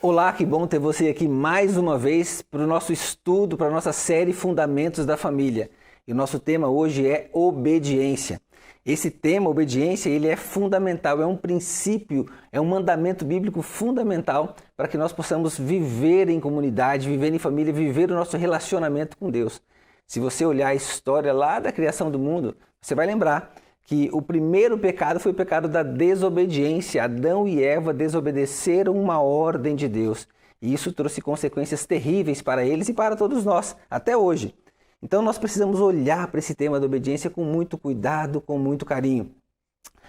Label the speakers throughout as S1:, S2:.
S1: Olá, que bom ter você aqui mais uma vez para o nosso estudo, para a nossa série Fundamentos da Família. E o nosso tema hoje é obediência. Esse tema, obediência, ele é fundamental, é um princípio, é um mandamento bíblico fundamental para que nós possamos viver em comunidade, viver em família, viver o nosso relacionamento com Deus. Se você olhar a história lá da criação do mundo, você vai lembrar que o primeiro pecado foi o pecado da desobediência. Adão e Eva desobedeceram uma ordem de Deus. E isso trouxe consequências terríveis para eles e para todos nós, até hoje. Então nós precisamos olhar para esse tema da obediência com muito cuidado, com muito carinho.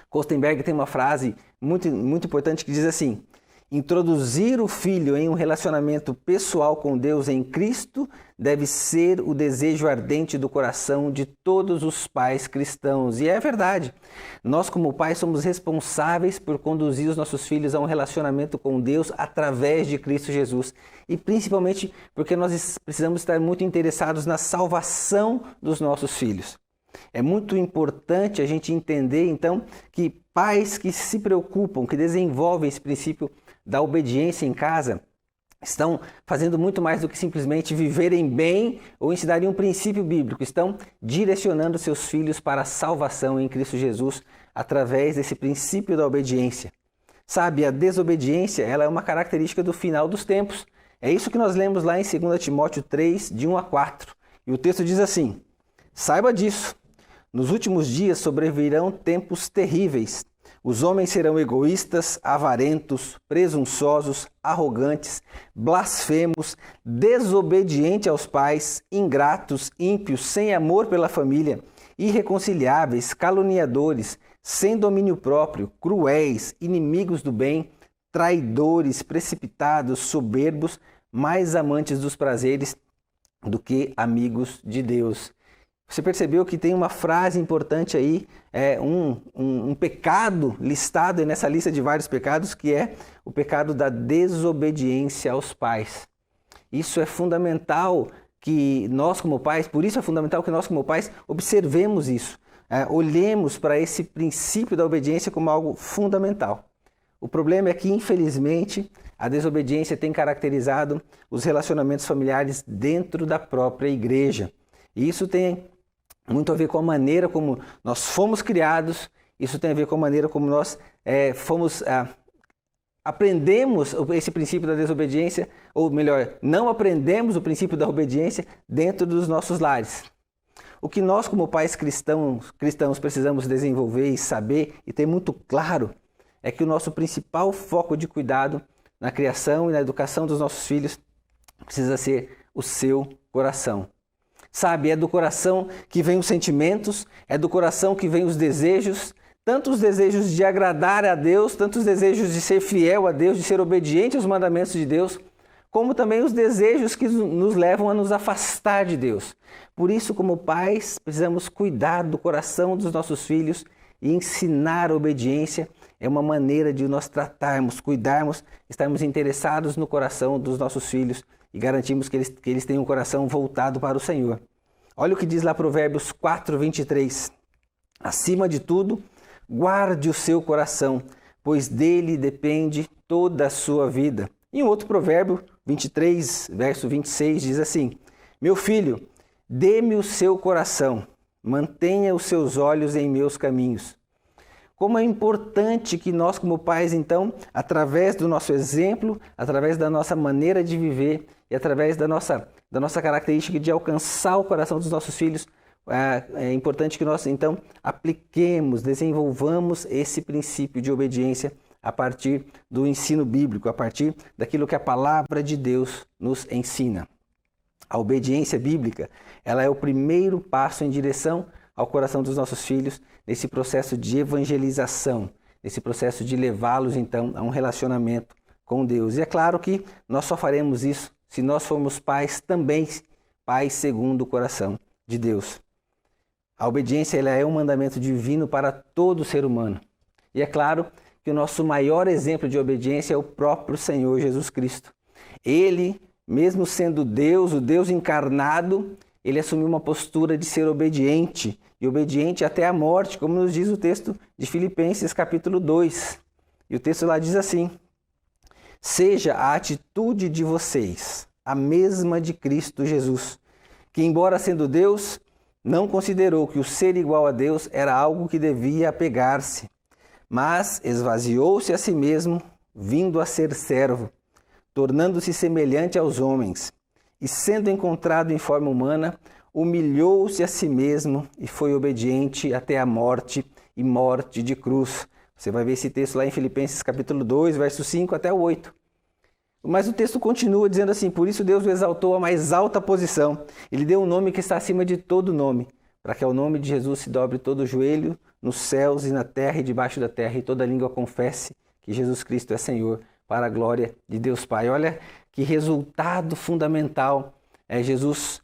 S1: Kostenberg tem uma frase muito importante que diz assim: introduzir o filho em um relacionamento pessoal com Deus em Cristo deve ser o desejo ardente do coração de todos os pais cristãos. E é verdade. Nós, como pais, somos responsáveis por conduzir os nossos filhos a um relacionamento com Deus através de Cristo Jesus. E principalmente porque nós precisamos estar muito interessados na salvação dos nossos filhos. É muito importante a gente entender, então, que pais que se preocupam, que desenvolvem esse princípio da obediência em casa, estão fazendo muito mais do que simplesmente viverem bem ou ensinarem um princípio bíblico. Estão direcionando seus filhos para a salvação em Cristo Jesus através desse princípio da obediência. Sabe, a desobediência, ela é uma característica do final dos tempos. É isso que nós lemos lá em 2 Timóteo 3, de 1 a 4. E o texto diz assim: saiba disso, nos últimos dias sobrevirão tempos terríveis. Os homens serão egoístas, avarentos, presunçosos, arrogantes, blasfemos, desobedientes aos pais, ingratos, ímpios, sem amor pela família, irreconciliáveis, caluniadores, sem domínio próprio, cruéis, inimigos do bem, traidores, precipitados, soberbos, mais amantes dos prazeres do que amigos de Deus. Você percebeu que tem uma frase importante aí, um pecado listado nessa lista de vários pecados, que é o pecado da desobediência aos pais. Isso é fundamental que nós como pais, por isso é fundamental que nós como pais observemos isso, olhemos para esse princípio da obediência como algo fundamental. O problema é que, infelizmente, a desobediência tem caracterizado os relacionamentos familiares dentro da própria igreja. E isso tem muito a ver com a maneira como nós fomos criados, isso tem a ver com a maneira como nós aprendemos esse princípio da desobediência, ou melhor, não aprendemos o princípio da obediência dentro dos nossos lares. O que nós como pais cristãos precisamos desenvolver e saber e ter muito claro é que o nosso principal foco de cuidado na criação e na educação dos nossos filhos precisa ser o seu coração. Sabe, é do coração que vêm os sentimentos, é do coração que vêm os desejos, tanto os desejos de agradar a Deus, tanto os desejos de ser fiel a Deus, de ser obediente aos mandamentos de Deus, como também os desejos que nos levam a nos afastar de Deus. Por isso, como pais, precisamos cuidar do coração dos nossos filhos e ensinar a obediência. É uma maneira de nós tratarmos, cuidarmos, estarmos interessados no coração dos nossos filhos e garantirmos que eles tenham um coração voltado para o Senhor. Olha o que diz lá Provérbios 4, 23. Acima de tudo, guarde o seu coração, pois dele depende toda a sua vida. E um outro provérbio, 23, verso 26, diz assim: meu filho, dê-me o seu coração, mantenha os seus olhos em meus caminhos. Como é importante que nós, como pais, então, através do nosso exemplo, através da nossa maneira de viver e através da nossa característica de alcançar o coração dos nossos filhos, é importante que nós, então, apliquemos, desenvolvamos esse princípio de obediência a partir do ensino bíblico, a partir daquilo que a palavra de Deus nos ensina. A obediência bíblica, ela é o primeiro passo em direção ao coração dos nossos filhos, nesse processo de evangelização, nesse processo de levá-los, então, a um relacionamento com Deus. E é claro que nós só faremos isso se nós formos pais também, pais segundo o coração de Deus. A obediência, ela é um mandamento divino para todo ser humano. E é claro que o nosso maior exemplo de obediência é o próprio Senhor Jesus Cristo. Ele, mesmo sendo Deus, o Deus encarnado, ele assumiu uma postura de ser obediente, e obediente até a morte, como nos diz o texto de Filipenses capítulo 2. E o texto lá diz assim: seja a atitude de vocês a mesma de Cristo Jesus, que, embora sendo Deus, não considerou que o ser igual a Deus era algo que devia apegar-se, mas esvaziou-se a si mesmo, vindo a ser servo, tornando-se semelhante aos homens, e sendo encontrado em forma humana, humilhou-se a si mesmo e foi obediente até a morte e morte de cruz. Você vai ver esse texto lá em Filipenses capítulo 2, verso 5 até o 8. Mas o texto continua dizendo assim: por isso Deus o exaltou à mais alta posição. Ele deu um nome que está acima de todo nome, para que ao nome de Jesus se dobre todo o joelho, nos céus e na terra e debaixo da terra, e toda língua confesse que Jesus Cristo é Senhor, para a glória de Deus Pai. Olha que resultado fundamental Jesus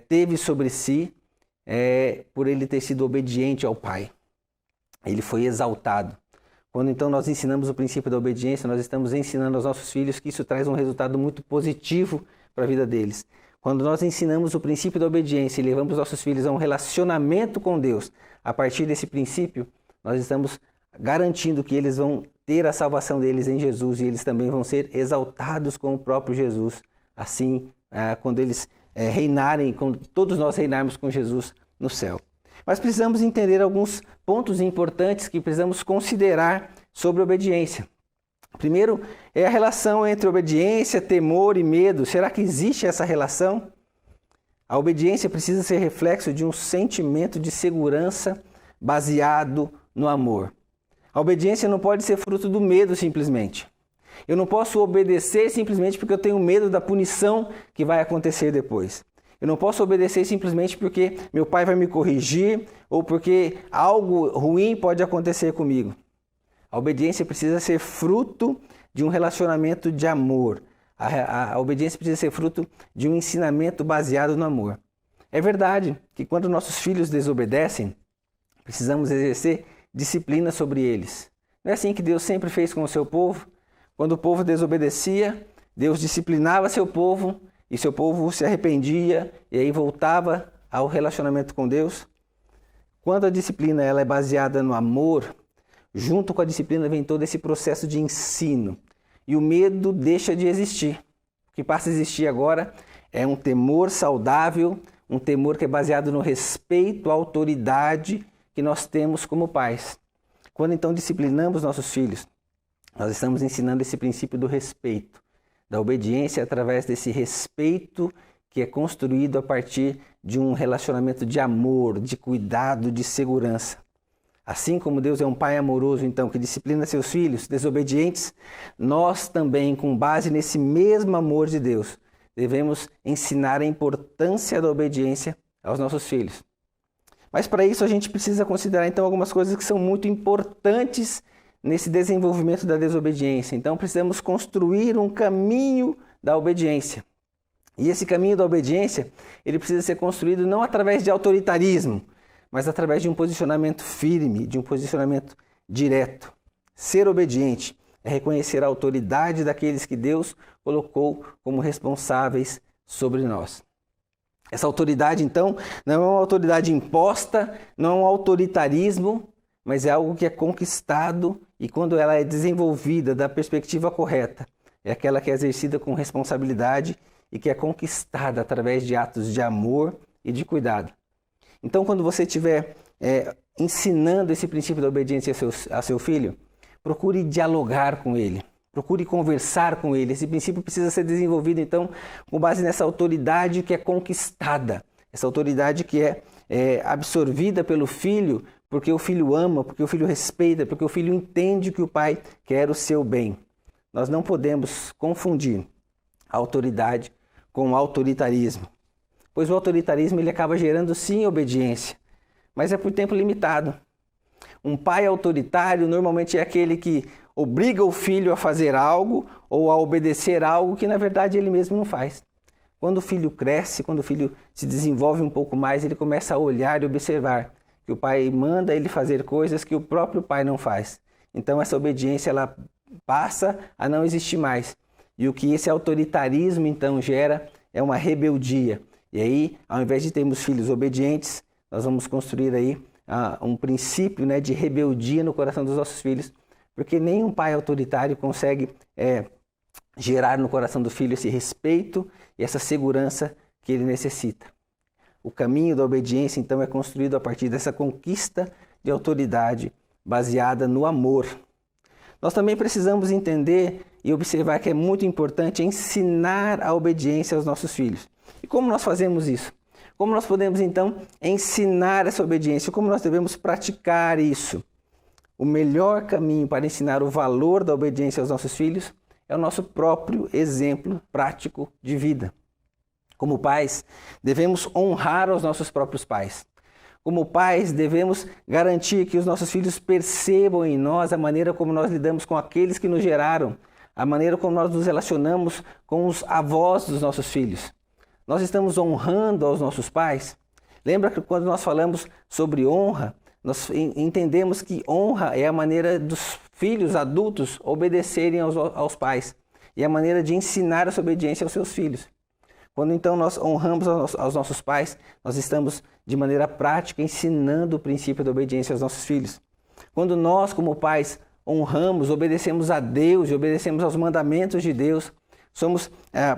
S1: teve sobre si por ele ter sido obediente ao Pai. Ele foi exaltado. Quando então nós ensinamos o princípio da obediência, nós estamos ensinando aos nossos filhos que isso traz um resultado muito positivo para a vida deles. Quando nós ensinamos o princípio da obediência e levamos nossos filhos a um relacionamento com Deus, a partir desse princípio, nós estamos garantindo que eles vão ter a salvação deles em Jesus e eles também vão ser exaltados com o próprio Jesus. Assim, quando eles reinarem, quando todos nós reinarmos com Jesus no céu. Mas precisamos entender alguns pontos importantes que precisamos considerar sobre obediência. Primeiro é a relação entre obediência, temor e medo. Será que existe essa relação? A obediência precisa ser reflexo de um sentimento de segurança baseado no amor. A obediência não pode ser fruto do medo simplesmente. Eu não posso obedecer simplesmente porque eu tenho medo da punição que vai acontecer depois. Eu não posso obedecer simplesmente porque meu pai vai me corrigir ou porque algo ruim pode acontecer comigo. A obediência precisa ser fruto de um relacionamento de amor. A obediência precisa ser fruto de um ensinamento baseado no amor. É verdade que quando nossos filhos desobedecem, precisamos exercer disciplina sobre eles. Não é assim que Deus sempre fez com o seu povo? Quando o povo desobedecia, Deus disciplinava seu povo e seu povo se arrependia e aí voltava ao relacionamento com Deus. Quando a disciplina ela é baseada no amor, junto com a disciplina vem todo esse processo de ensino. E o medo deixa de existir. O que passa a existir agora é um temor saudável, um temor que é baseado no respeito à autoridade que nós temos como pais. Quando então disciplinamos nossos filhos, nós estamos ensinando esse princípio do respeito, da obediência através desse respeito que é construído a partir de um relacionamento de amor, de cuidado, de segurança. Assim como Deus é um pai amoroso, então, que disciplina seus filhos desobedientes, nós também, com base nesse mesmo amor de Deus, devemos ensinar a importância da obediência aos nossos filhos. Mas para isso a gente precisa considerar, então, algumas coisas que são muito importantes nesse desenvolvimento da desobediência. Então precisamos construir um caminho da obediência. E esse caminho da obediência, ele precisa ser construído não através de autoritarismo, mas através de um posicionamento firme, de um posicionamento direto. Ser obediente é reconhecer a autoridade daqueles que Deus colocou como responsáveis sobre nós. Essa autoridade, então, não é uma autoridade imposta, não é um autoritarismo, mas é algo que é conquistado e quando ela é desenvolvida da perspectiva correta, é aquela que é exercida com responsabilidade e que é conquistada através de atos de amor e de cuidado. Então, quando você estiver ensinando esse princípio da obediência a seu filho, procure dialogar com ele, procure conversar com ele. Esse princípio precisa ser desenvolvido, então, com base nessa autoridade que é conquistada, essa autoridade que é absorvida pelo filho, porque o filho ama, porque o filho respeita, porque o filho entende que o pai quer o seu bem. Nós não podemos confundir a autoridade com o autoritarismo, pois o autoritarismo ele acaba gerando sim obediência, mas é por tempo limitado. Um pai autoritário normalmente é aquele que obriga o filho a fazer algo ou a obedecer algo que na verdade ele mesmo não faz. Quando o filho cresce, quando o filho se desenvolve um pouco mais, ele começa a olhar e observar que o pai manda ele fazer coisas que o próprio pai não faz. Então essa obediência ela passa a não existir mais. E o que esse autoritarismo então gera é uma rebeldia. E aí, ao invés de termos filhos obedientes, nós vamos construir aí um princípio, né, de rebeldia no coração dos nossos filhos, porque nenhum pai autoritário consegue gerar no coração do filho esse respeito e essa segurança que ele necessita. O caminho da obediência, então, é construído a partir dessa conquista de autoridade baseada no amor. Nós também precisamos entender e observar que é muito importante ensinar a obediência aos nossos filhos. E como nós fazemos isso? Como nós podemos, então, ensinar essa obediência? Como nós devemos praticar isso? O melhor caminho para ensinar o valor da obediência aos nossos filhos é o nosso próprio exemplo prático de vida. Como pais, devemos honrar os nossos próprios pais. Como pais, devemos garantir que os nossos filhos percebam em nós a maneira como nós lidamos com aqueles que nos geraram, a maneira como nós nos relacionamos com os avós dos nossos filhos. Nós estamos honrando aos nossos pais? Lembra que quando nós falamos sobre honra, nós entendemos que honra é a maneira dos filhos adultos obedecerem aos pais. E a maneira de ensinar essa obediência aos seus filhos. Quando então nós honramos aos nossos pais, nós estamos de maneira prática ensinando o princípio da obediência aos nossos filhos. Quando nós, como pais, honramos, obedecemos a Deus e obedecemos aos mandamentos de Deus,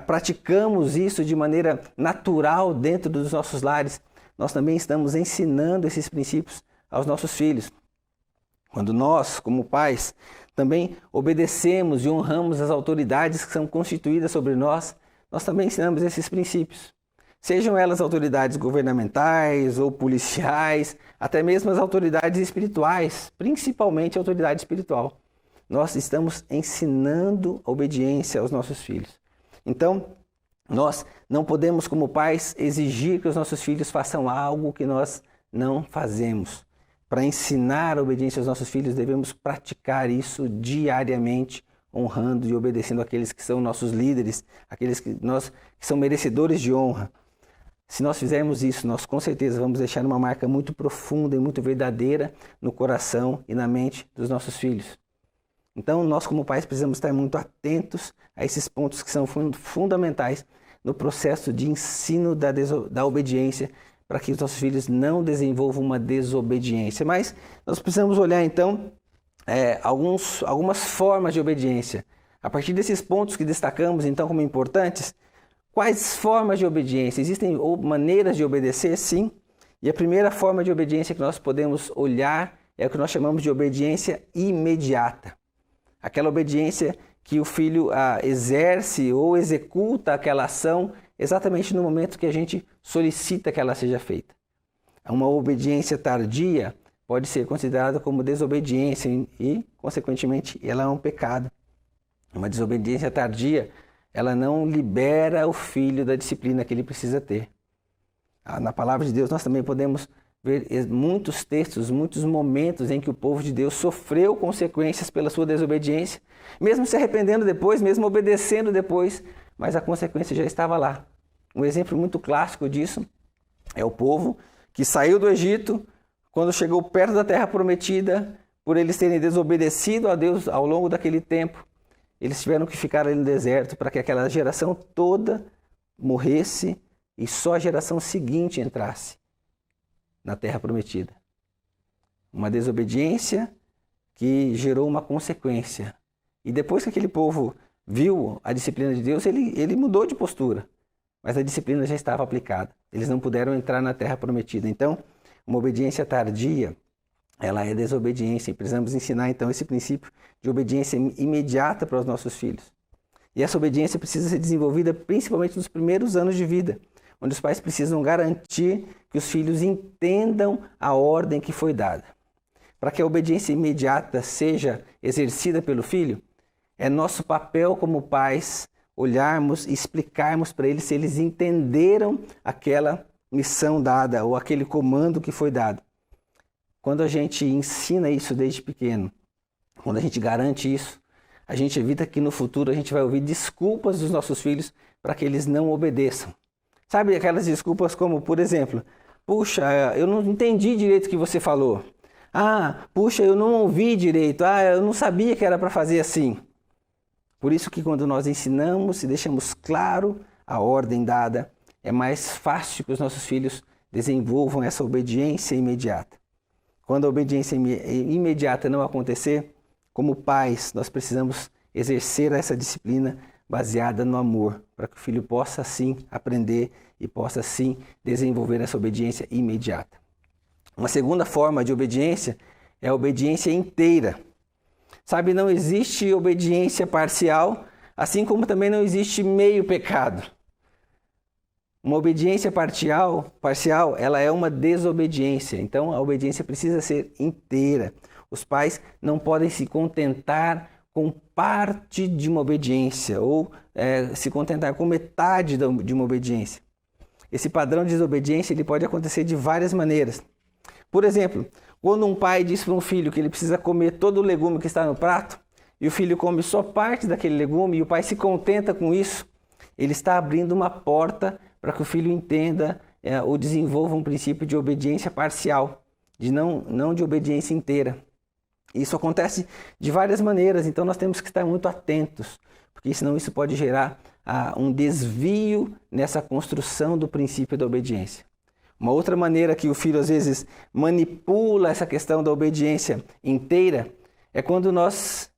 S1: praticamos isso de maneira natural dentro dos nossos lares, nós também estamos ensinando esses princípios aos nossos filhos. Quando nós, como pais, também obedecemos e honramos as autoridades que são constituídas sobre nós, nós também ensinamos esses princípios. Sejam elas autoridades governamentais ou policiais, até mesmo as autoridades espirituais, principalmente a autoridade espiritual. Nós estamos ensinando a obediência aos nossos filhos. Então, nós não podemos, como pais, exigir que os nossos filhos façam algo que nós não fazemos. Para ensinar a obediência aos nossos filhos, devemos praticar isso diariamente, honrando e obedecendo aqueles que são nossos líderes, aqueles que são merecedores de honra. Se nós fizermos isso, nós com certeza vamos deixar uma marca muito profunda e muito verdadeira no coração e na mente dos nossos filhos. Então, nós como pais precisamos estar muito atentos a esses pontos que são fundamentais no processo de ensino da obediência, para que os nossos filhos não desenvolvam uma desobediência. Mas nós precisamos olhar então algumas formas de obediência. A partir desses pontos que destacamos então como importantes, quais formas de obediência? Existem maneiras de obedecer? Sim. E a primeira forma de obediência que nós podemos olhar é o que nós chamamos de obediência imediata. Aquela obediência que o filho exerce ou executa aquela ação exatamente no momento que a gente solicita que ela seja feita. Uma obediência tardia pode ser considerada como desobediência e, consequentemente, ela é um pecado. Uma desobediência tardia, ela não libera o filho da disciplina que ele precisa ter. Na palavra de Deus nós também podemos ver muitos textos, muitos momentos em que o povo de Deus sofreu consequências pela sua desobediência, mesmo se arrependendo depois, mesmo obedecendo depois, mas a consequência já estava lá. Um exemplo muito clássico disso é o povo que saiu do Egito, quando chegou perto da terra prometida, por eles terem desobedecido a Deus ao longo daquele tempo, eles tiveram que ficar ali no deserto para que aquela geração toda morresse e só a geração seguinte entrasse na terra prometida. Uma desobediência que gerou uma consequência. E depois que aquele povo viu a disciplina de Deus, ele mudou de postura. Mas a disciplina já estava aplicada. Eles não puderam entrar na terra prometida. Então, uma obediência tardia, ela é desobediência. E precisamos ensinar, então, esse princípio de obediência imediata para os nossos filhos. E essa obediência precisa ser desenvolvida principalmente nos primeiros anos de vida, onde os pais precisam garantir que os filhos entendam a ordem que foi dada. Para que a obediência imediata seja exercida pelo filho, é nosso papel como pais olharmos e explicarmos para eles se eles entenderam aquela missão dada ou aquele comando que foi dado. Quando a gente ensina isso desde pequeno, quando a gente garante isso, a gente evita que no futuro a gente vai ouvir desculpas dos nossos filhos para que eles não obedeçam. Sabe aquelas desculpas como, por exemplo, puxa, eu não entendi direito o que você falou. Puxa, eu não ouvi direito. Eu não sabia que era para fazer assim. Por isso que quando nós ensinamos e deixamos claro a ordem dada, é mais fácil que os nossos filhos desenvolvam essa obediência imediata. Quando a obediência imediata não acontecer, como pais, nós precisamos exercer essa disciplina baseada no amor, para que o filho possa sim aprender e possa sim desenvolver essa obediência imediata. Uma segunda forma de obediência é a obediência inteira. Sabe, não existe obediência parcial, assim como também não existe meio pecado. Uma obediência parcial, ela é uma desobediência. Então, a obediência precisa ser inteira. Os pais não podem se contentar com parte de uma obediência ou se contentar com metade de uma obediência. Esse padrão de desobediência ele pode acontecer de várias maneiras. Por exemplo, quando um pai diz para um filho que ele precisa comer todo o legume que está no prato e o filho come só parte daquele legume e o pai se contenta com isso, ele está abrindo uma porta para que o filho entenda ou desenvolva um princípio de obediência parcial, não de obediência inteira. Isso acontece de várias maneiras, então nós temos que estar muito atentos, porque senão isso pode gerar um desvio nessa construção do princípio da obediência. Uma outra maneira que o filho às vezes manipula essa questão da obediência inteira é quando nós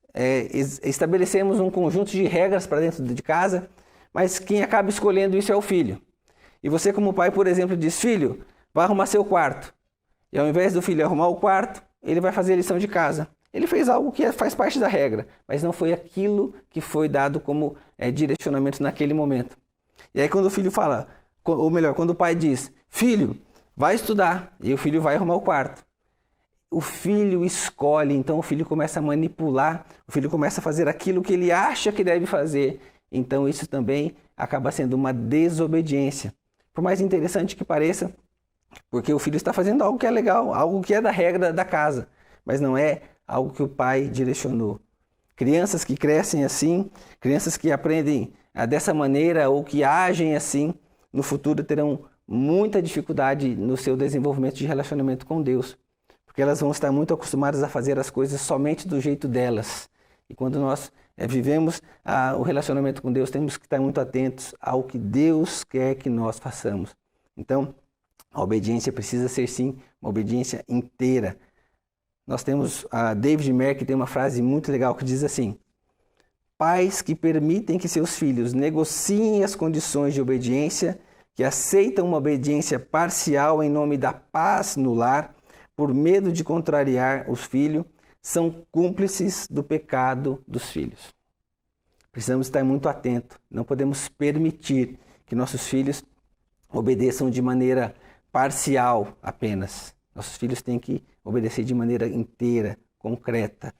S1: estabelecemos um conjunto de regras para dentro de casa, mas quem acaba escolhendo isso é o filho. E você como pai, por exemplo, diz, filho, vai arrumar seu quarto. E ao invés do filho arrumar o quarto, ele vai fazer a lição de casa. Ele fez algo que faz parte da regra, mas não foi aquilo que foi dado como direcionamento naquele momento. E aí quando o filho fala, ou melhor, quando o pai diz, filho, vai estudar, e o filho vai arrumar o quarto. O filho escolhe, então o filho começa a manipular, o filho começa a fazer aquilo que ele acha que deve fazer. Então isso também acaba sendo uma desobediência. Por mais interessante que pareça, porque o filho está fazendo algo que é legal, algo que é da regra da casa, mas não é algo que o pai direcionou. Crianças que crescem assim, crianças que aprendem dessa maneira ou que agem assim, no futuro terão muita dificuldade no seu desenvolvimento de relacionamento com Deus, porque elas vão estar muito acostumadas a fazer as coisas somente do jeito delas. E quando nós vivemos o relacionamento com Deus, temos que estar muito atentos ao que Deus quer que nós façamos. Então, a obediência precisa ser sim uma obediência inteira. Nós temos a David Merck tem uma frase muito legal que diz assim: pais que permitem que seus filhos negociem as condições de obediência, que aceitam uma obediência parcial em nome da paz no lar, por medo de contrariar os filhos, são cúmplices do pecado dos filhos. Precisamos estar muito atentos. Não podemos permitir que nossos filhos obedeçam de maneira parcial apenas. Nossos filhos têm que obedecer de maneira inteira, concreta.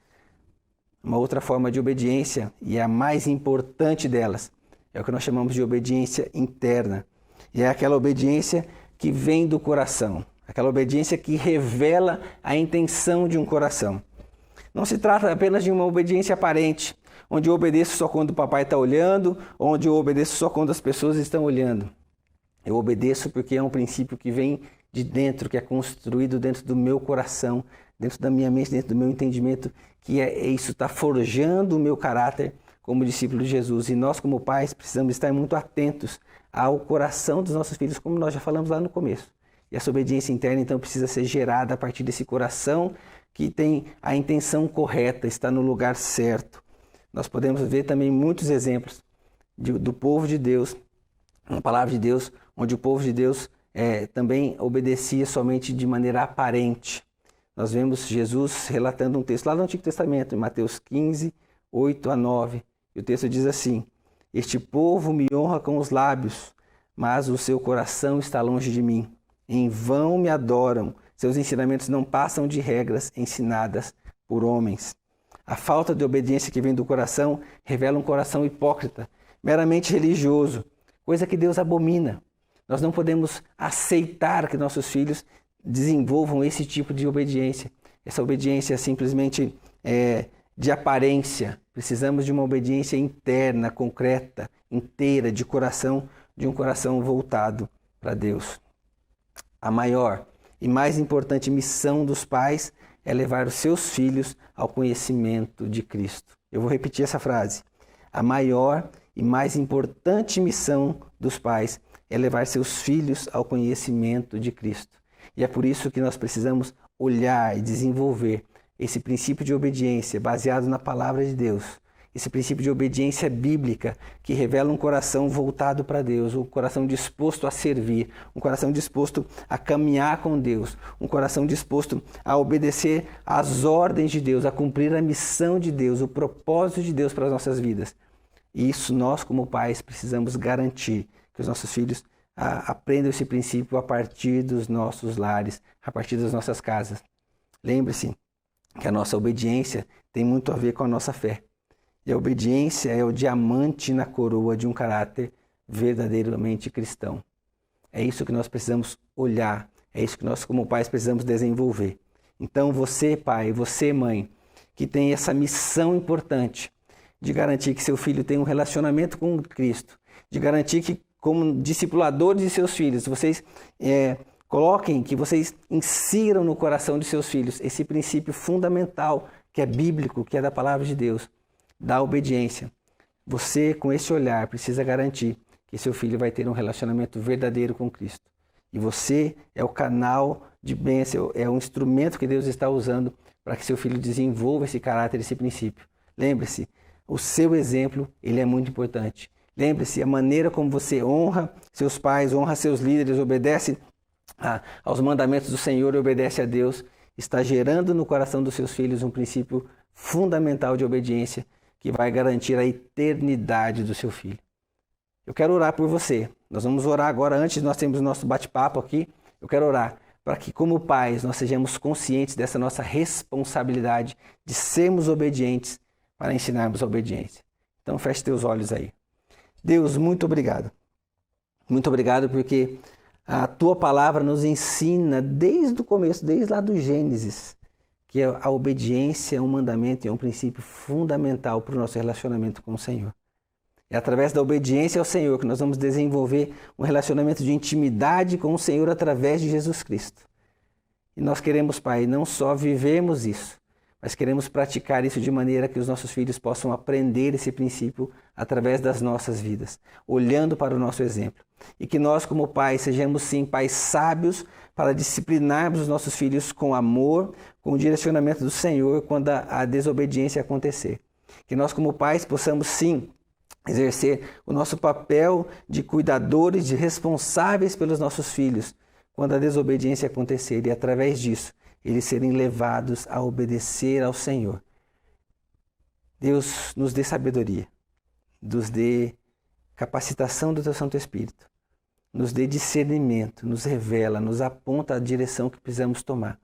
S1: Uma outra forma de obediência, e a mais importante delas, é o que nós chamamos de obediência interna. E é aquela obediência que vem do coração, aquela obediência que revela a intenção de um coração. Não se trata apenas de uma obediência aparente, onde eu obedeço só quando o papai está olhando, onde eu obedeço só quando as pessoas estão olhando. Eu obedeço porque é um princípio que vem de dentro, que é construído dentro do meu coração, dentro da minha mente, dentro do meu entendimento, que isso está forjando o meu caráter como discípulo de Jesus. E nós, como pais, precisamos estar muito atentos ao coração dos nossos filhos, como nós já falamos lá no começo. E essa obediência interna, então, precisa ser gerada a partir desse coração que tem a intenção correta, está no lugar certo. Nós podemos ver também muitos exemplos do povo de Deus, uma palavra de Deus, onde o povo de Deus também obedecia somente de maneira aparente. Nós vemos Jesus relatando um texto lá no Antigo Testamento, em Mateus 15, 8 a 9. E o texto diz assim: este povo me honra com os lábios, mas o seu coração está longe de mim. Em vão me adoram, seus ensinamentos não passam de regras ensinadas por homens. A falta de obediência que vem do coração revela um coração hipócrita, meramente religioso, coisa que Deus abomina. Nós não podemos aceitar que nossos filhos desenvolvam esse tipo de obediência. Essa obediência é simplesmente de aparência. Precisamos de uma obediência interna, concreta, inteira, de coração, de um coração voltado para Deus. A maior e mais importante missão dos pais é levar os seus filhos ao conhecimento de Cristo. Eu vou repetir essa frase. A maior e mais importante missão dos pais é levar seus filhos ao conhecimento de Cristo. E é por isso que nós precisamos olhar e desenvolver esse princípio de obediência baseado na palavra de Deus esse princípio de obediência bíblica que revela um coração voltado para Deus, um coração disposto a servir, um coração disposto a caminhar com Deus, um coração disposto a obedecer às ordens de Deus, a cumprir a missão de Deus, o propósito de Deus para as nossas vidas. E isso nós, como pais, precisamos garantir que os nossos filhos aprendam esse princípio a partir dos nossos lares, a partir das nossas casas. Lembre-se que a nossa obediência tem muito a ver com a nossa fé. E a obediência é o diamante na coroa de um caráter verdadeiramente cristão. É isso que nós precisamos olhar, é isso que nós, como pais, precisamos desenvolver. Então, você, pai, você, mãe, que tem essa missão importante de garantir que seu filho tenha um relacionamento com Cristo, de garantir que, como discipuladores de seus filhos, vocês coloquem, que vocês insiram no coração de seus filhos esse princípio fundamental que é bíblico, que é da palavra de Deus, da obediência. Você, com esse olhar, precisa garantir que seu filho vai ter um relacionamento verdadeiro com Cristo. E você é o canal de bênção, é o instrumento que Deus está usando para que seu filho desenvolva esse caráter, esse princípio. Lembre-se, o seu exemplo, ele é muito importante. Lembre-se, a maneira como você honra seus pais, honra seus líderes, obedece aos mandamentos do Senhor e obedece a Deus, está gerando no coração dos seus filhos um princípio fundamental de obediência que vai garantir a eternidade do seu filho. Eu quero orar por você. Nós vamos orar agora, antes de nós termos o nosso bate-papo aqui, eu quero orar para que, como pais, nós sejamos conscientes dessa nossa responsabilidade de sermos obedientes para ensinarmos a obediência. Então, feche teus olhos aí. Deus, muito obrigado. Muito obrigado porque a Tua palavra nos ensina desde o começo, desde lá do Gênesis, que a obediência é um mandamento e é um princípio fundamental para o nosso relacionamento com o Senhor. É através da obediência ao Senhor que nós vamos desenvolver um relacionamento de intimidade com o Senhor através de Jesus Cristo. E nós queremos, Pai, não só vivermos isso, mas queremos praticar isso de maneira que os nossos filhos possam aprender esse princípio através das nossas vidas, olhando para o nosso exemplo. E que nós, como pais, sejamos sim pais sábios para disciplinarmos os nossos filhos com amor, com o direcionamento do Senhor quando a desobediência acontecer. Que nós, como pais, possamos sim exercer o nosso papel de cuidadores, de responsáveis pelos nossos filhos quando a desobediência acontecer e, através disso, eles serem levados a obedecer ao Senhor. Deus nos dê sabedoria, nos dê capacitação do Teu Santo Espírito, nos dê discernimento, nos revela, nos aponta a direção que precisamos tomar.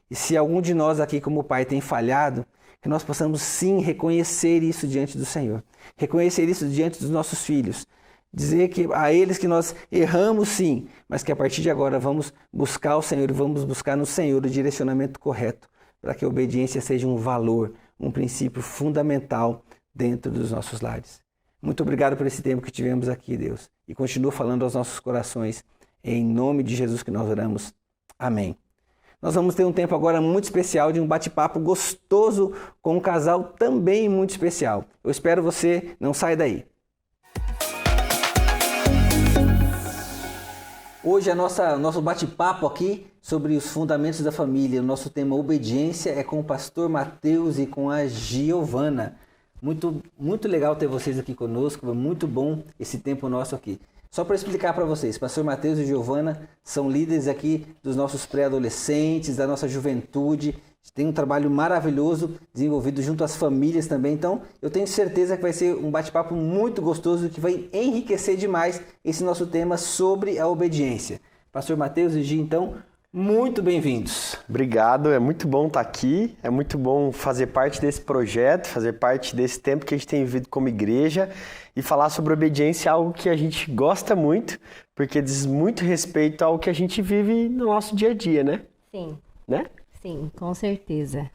S1: E se algum de nós aqui como pai tem falhado, que nós possamos sim reconhecer isso diante do Senhor, reconhecer isso diante dos nossos filhos, dizer que a eles que nós erramos sim, mas que a partir de agora vamos buscar o Senhor e vamos buscar no Senhor o direcionamento correto para que a obediência seja um valor, um princípio fundamental dentro dos nossos lares. Muito obrigado por esse tempo que tivemos aqui, Deus, e continua falando aos nossos corações, em nome de Jesus que nós oramos. Amém. Nós vamos ter um tempo agora muito especial de um bate-papo gostoso com um casal também muito especial. Eu espero você, não saia daí. Hoje nosso bate-papo aqui sobre os fundamentos da família, o nosso tema obediência é com o pastor Mateus e com a Giovana. Muito legal ter vocês aqui conosco, muito bom esse tempo nosso aqui. Só para explicar para vocês, pastor Mateus e Giovana são líderes aqui dos nossos pré-adolescentes, da nossa juventude, tem um trabalho maravilhoso desenvolvido junto às famílias também, então eu tenho certeza que vai ser um bate-papo muito gostoso que vai enriquecer demais esse nosso tema sobre a obediência. Pastor Mateus e Gi, então, muito bem-vindos.
S2: Obrigado, é muito bom estar aqui, é muito bom fazer parte desse projeto, fazer parte desse tempo que a gente tem vivido como igreja e falar sobre obediência é algo que a gente gosta muito, porque diz muito respeito ao que a gente vive no nosso dia a dia, né?
S3: Sim.
S2: Né?
S3: Sim, com certeza.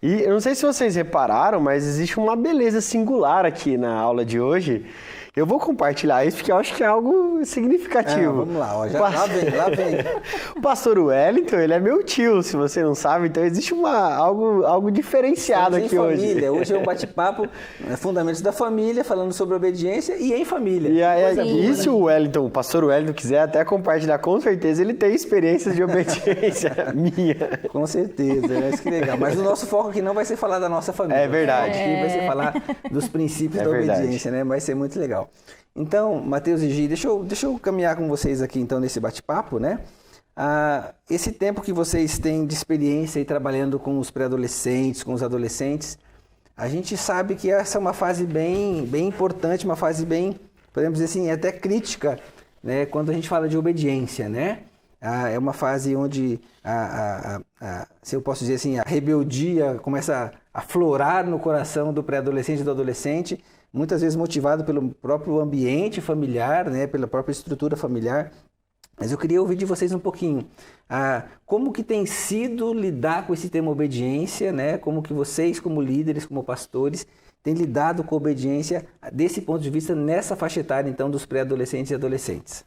S2: E eu não sei se vocês repararam, mas existe uma beleza singular aqui na aula de hoje, Eu vou compartilhar isso porque eu acho que é algo significativo.
S1: Vamos lá, ó, lá vem.
S2: O pastor Wellington, ele é meu tio, se você não sabe, então existe algo diferenciado
S1: Estamos
S2: aqui
S1: em
S2: hoje.
S1: família. Hoje é um bate-papo, Fundamentos da Família, falando sobre obediência e em família.
S2: E se o Wellington, o pastor Wellington quiser até compartilhar, com certeza ele tem experiências de obediência minha.
S1: Com certeza, que legal. Mas o nosso foco aqui não vai ser falar da nossa família.
S2: É verdade.
S1: Aqui vai ser falar dos princípios da obediência, né? Vai ser muito legal. Então, Mateus e Gi, deixa eu caminhar com vocês aqui então nesse bate-papo, né? Esse tempo que vocês têm de experiência aí trabalhando com os pré-adolescentes, com os adolescentes, a gente sabe que essa é uma fase bem importante, uma fase bem, podemos dizer assim, até crítica, né? Quando a gente fala de obediência, né? É uma fase onde, se eu posso dizer assim, a rebeldia começa a aflorar no coração do pré-adolescente e do adolescente, muitas vezes motivado pelo próprio ambiente familiar, né, pela própria estrutura familiar. Mas eu queria ouvir de vocês um pouquinho, como que tem sido lidar com esse tema obediência, né? Como que vocês, como líderes, como pastores, têm lidado com a obediência desse ponto de vista nessa faixa etária, então, dos pré-adolescentes e adolescentes.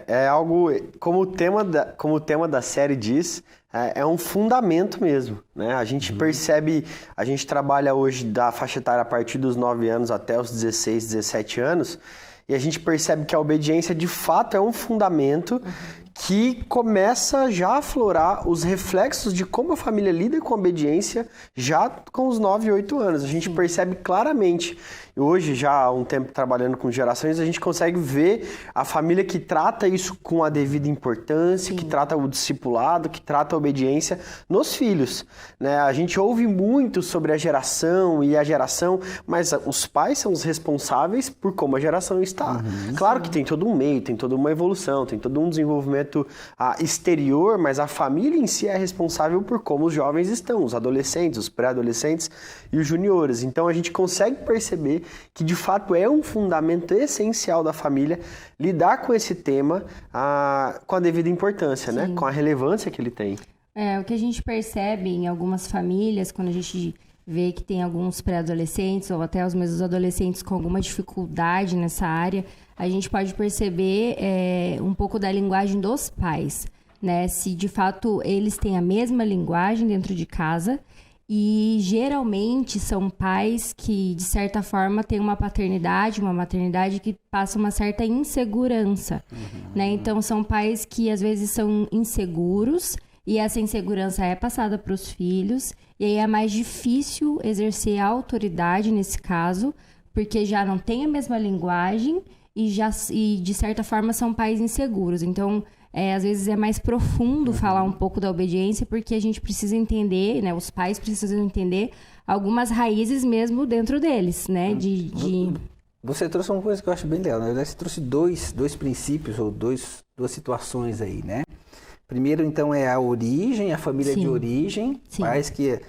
S2: É algo, como o tema da série diz, é um fundamento mesmo, né? A gente percebe, a gente trabalha hoje da faixa etária a partir dos 9 anos até os 16, 17 anos, e a gente percebe que a obediência de fato é um fundamento que começa já a aflorar os reflexos de como a família lida com a obediência já com os 9, 8 anos. A gente percebe claramente. Hoje, já há um tempo trabalhando com gerações, a gente consegue ver a família que trata isso com a devida importância, que trata o discipulado, que trata a obediência nos filhos, né? A gente ouve muito sobre a geração, mas os pais são os responsáveis por como a geração está. Claro que tem todo um meio, tem toda uma evolução, tem todo um desenvolvimento exterior, mas a família em si é responsável por como os jovens estão, os adolescentes, os pré-adolescentes e os juniores. Então a gente consegue perceber que de fato é um fundamento essencial da família lidar com esse tema com a devida importância, né? Com a relevância que ele tem.
S3: O que a gente percebe em algumas famílias, quando a gente vê que tem alguns pré-adolescentes ou até os mesmos adolescentes com alguma dificuldade nessa área, a gente pode perceber um pouco da linguagem dos pais, né? Se de fato eles têm a mesma linguagem dentro de casa. E geralmente são pais que, de certa forma, têm uma paternidade, uma maternidade que passa uma certa insegurança, né? Então, são pais que, às vezes, são inseguros e essa insegurança é passada para os filhos. E aí é mais difícil exercer a autoridade nesse caso, porque já não tem a mesma linguagem e de certa forma, são pais inseguros. Então, às vezes é mais profundo falar um pouco da obediência, porque a gente precisa entender, né? Os pais precisam entender algumas raízes mesmo dentro deles, né?
S1: Você trouxe uma coisa que eu acho bem legal. Na verdade, você trouxe dois princípios ou duas situações aí, né? Primeiro, então, é a origem, a família de origem. Pais que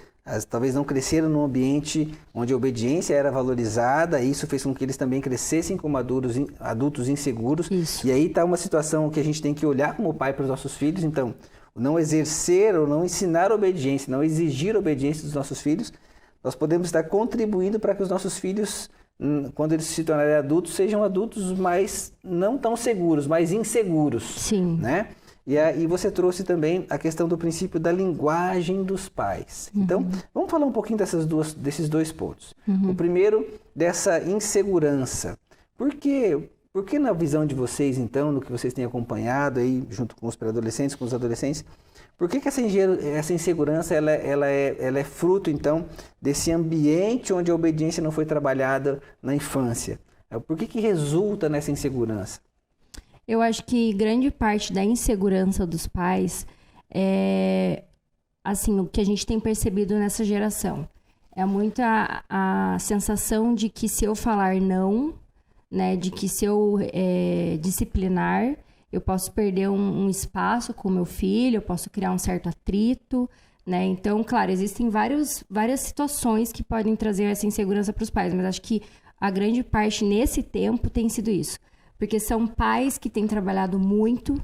S1: talvez não cresceram num ambiente onde a obediência era valorizada, e isso fez com que eles também crescessem como adultos inseguros. Isso. E aí está uma situação que a gente tem que olhar como pai para os nossos filhos. Então, não exercer ou não ensinar obediência, não exigir obediência dos nossos filhos, nós podemos estar contribuindo para que os nossos filhos, quando eles se tornarem adultos, sejam adultos mais não tão seguros, mais inseguros. Sim. Né? E você trouxe também a questão do princípio da linguagem dos pais. Então, vamos falar um pouquinho desses dois pontos. O primeiro, dessa insegurança. Por que na visão de vocês, então, no que vocês têm acompanhado aí, junto com os pré-adolescentes, com os adolescentes, por que essa insegurança ela é fruto, então, desse ambiente onde a obediência não foi trabalhada na infância? Por que resulta nessa insegurança?
S3: Eu acho que grande parte da insegurança dos pais é, assim, o que a gente tem percebido nessa geração. É muito a sensação de que se eu falar não, né, de que se eu disciplinar, eu posso perder um espaço com o meu filho, eu posso criar um certo atrito, né? Então, claro, existem várias situações que podem trazer essa insegurança para os pais, mas acho que a grande parte nesse tempo tem sido isso. Porque são pais que têm trabalhado muito,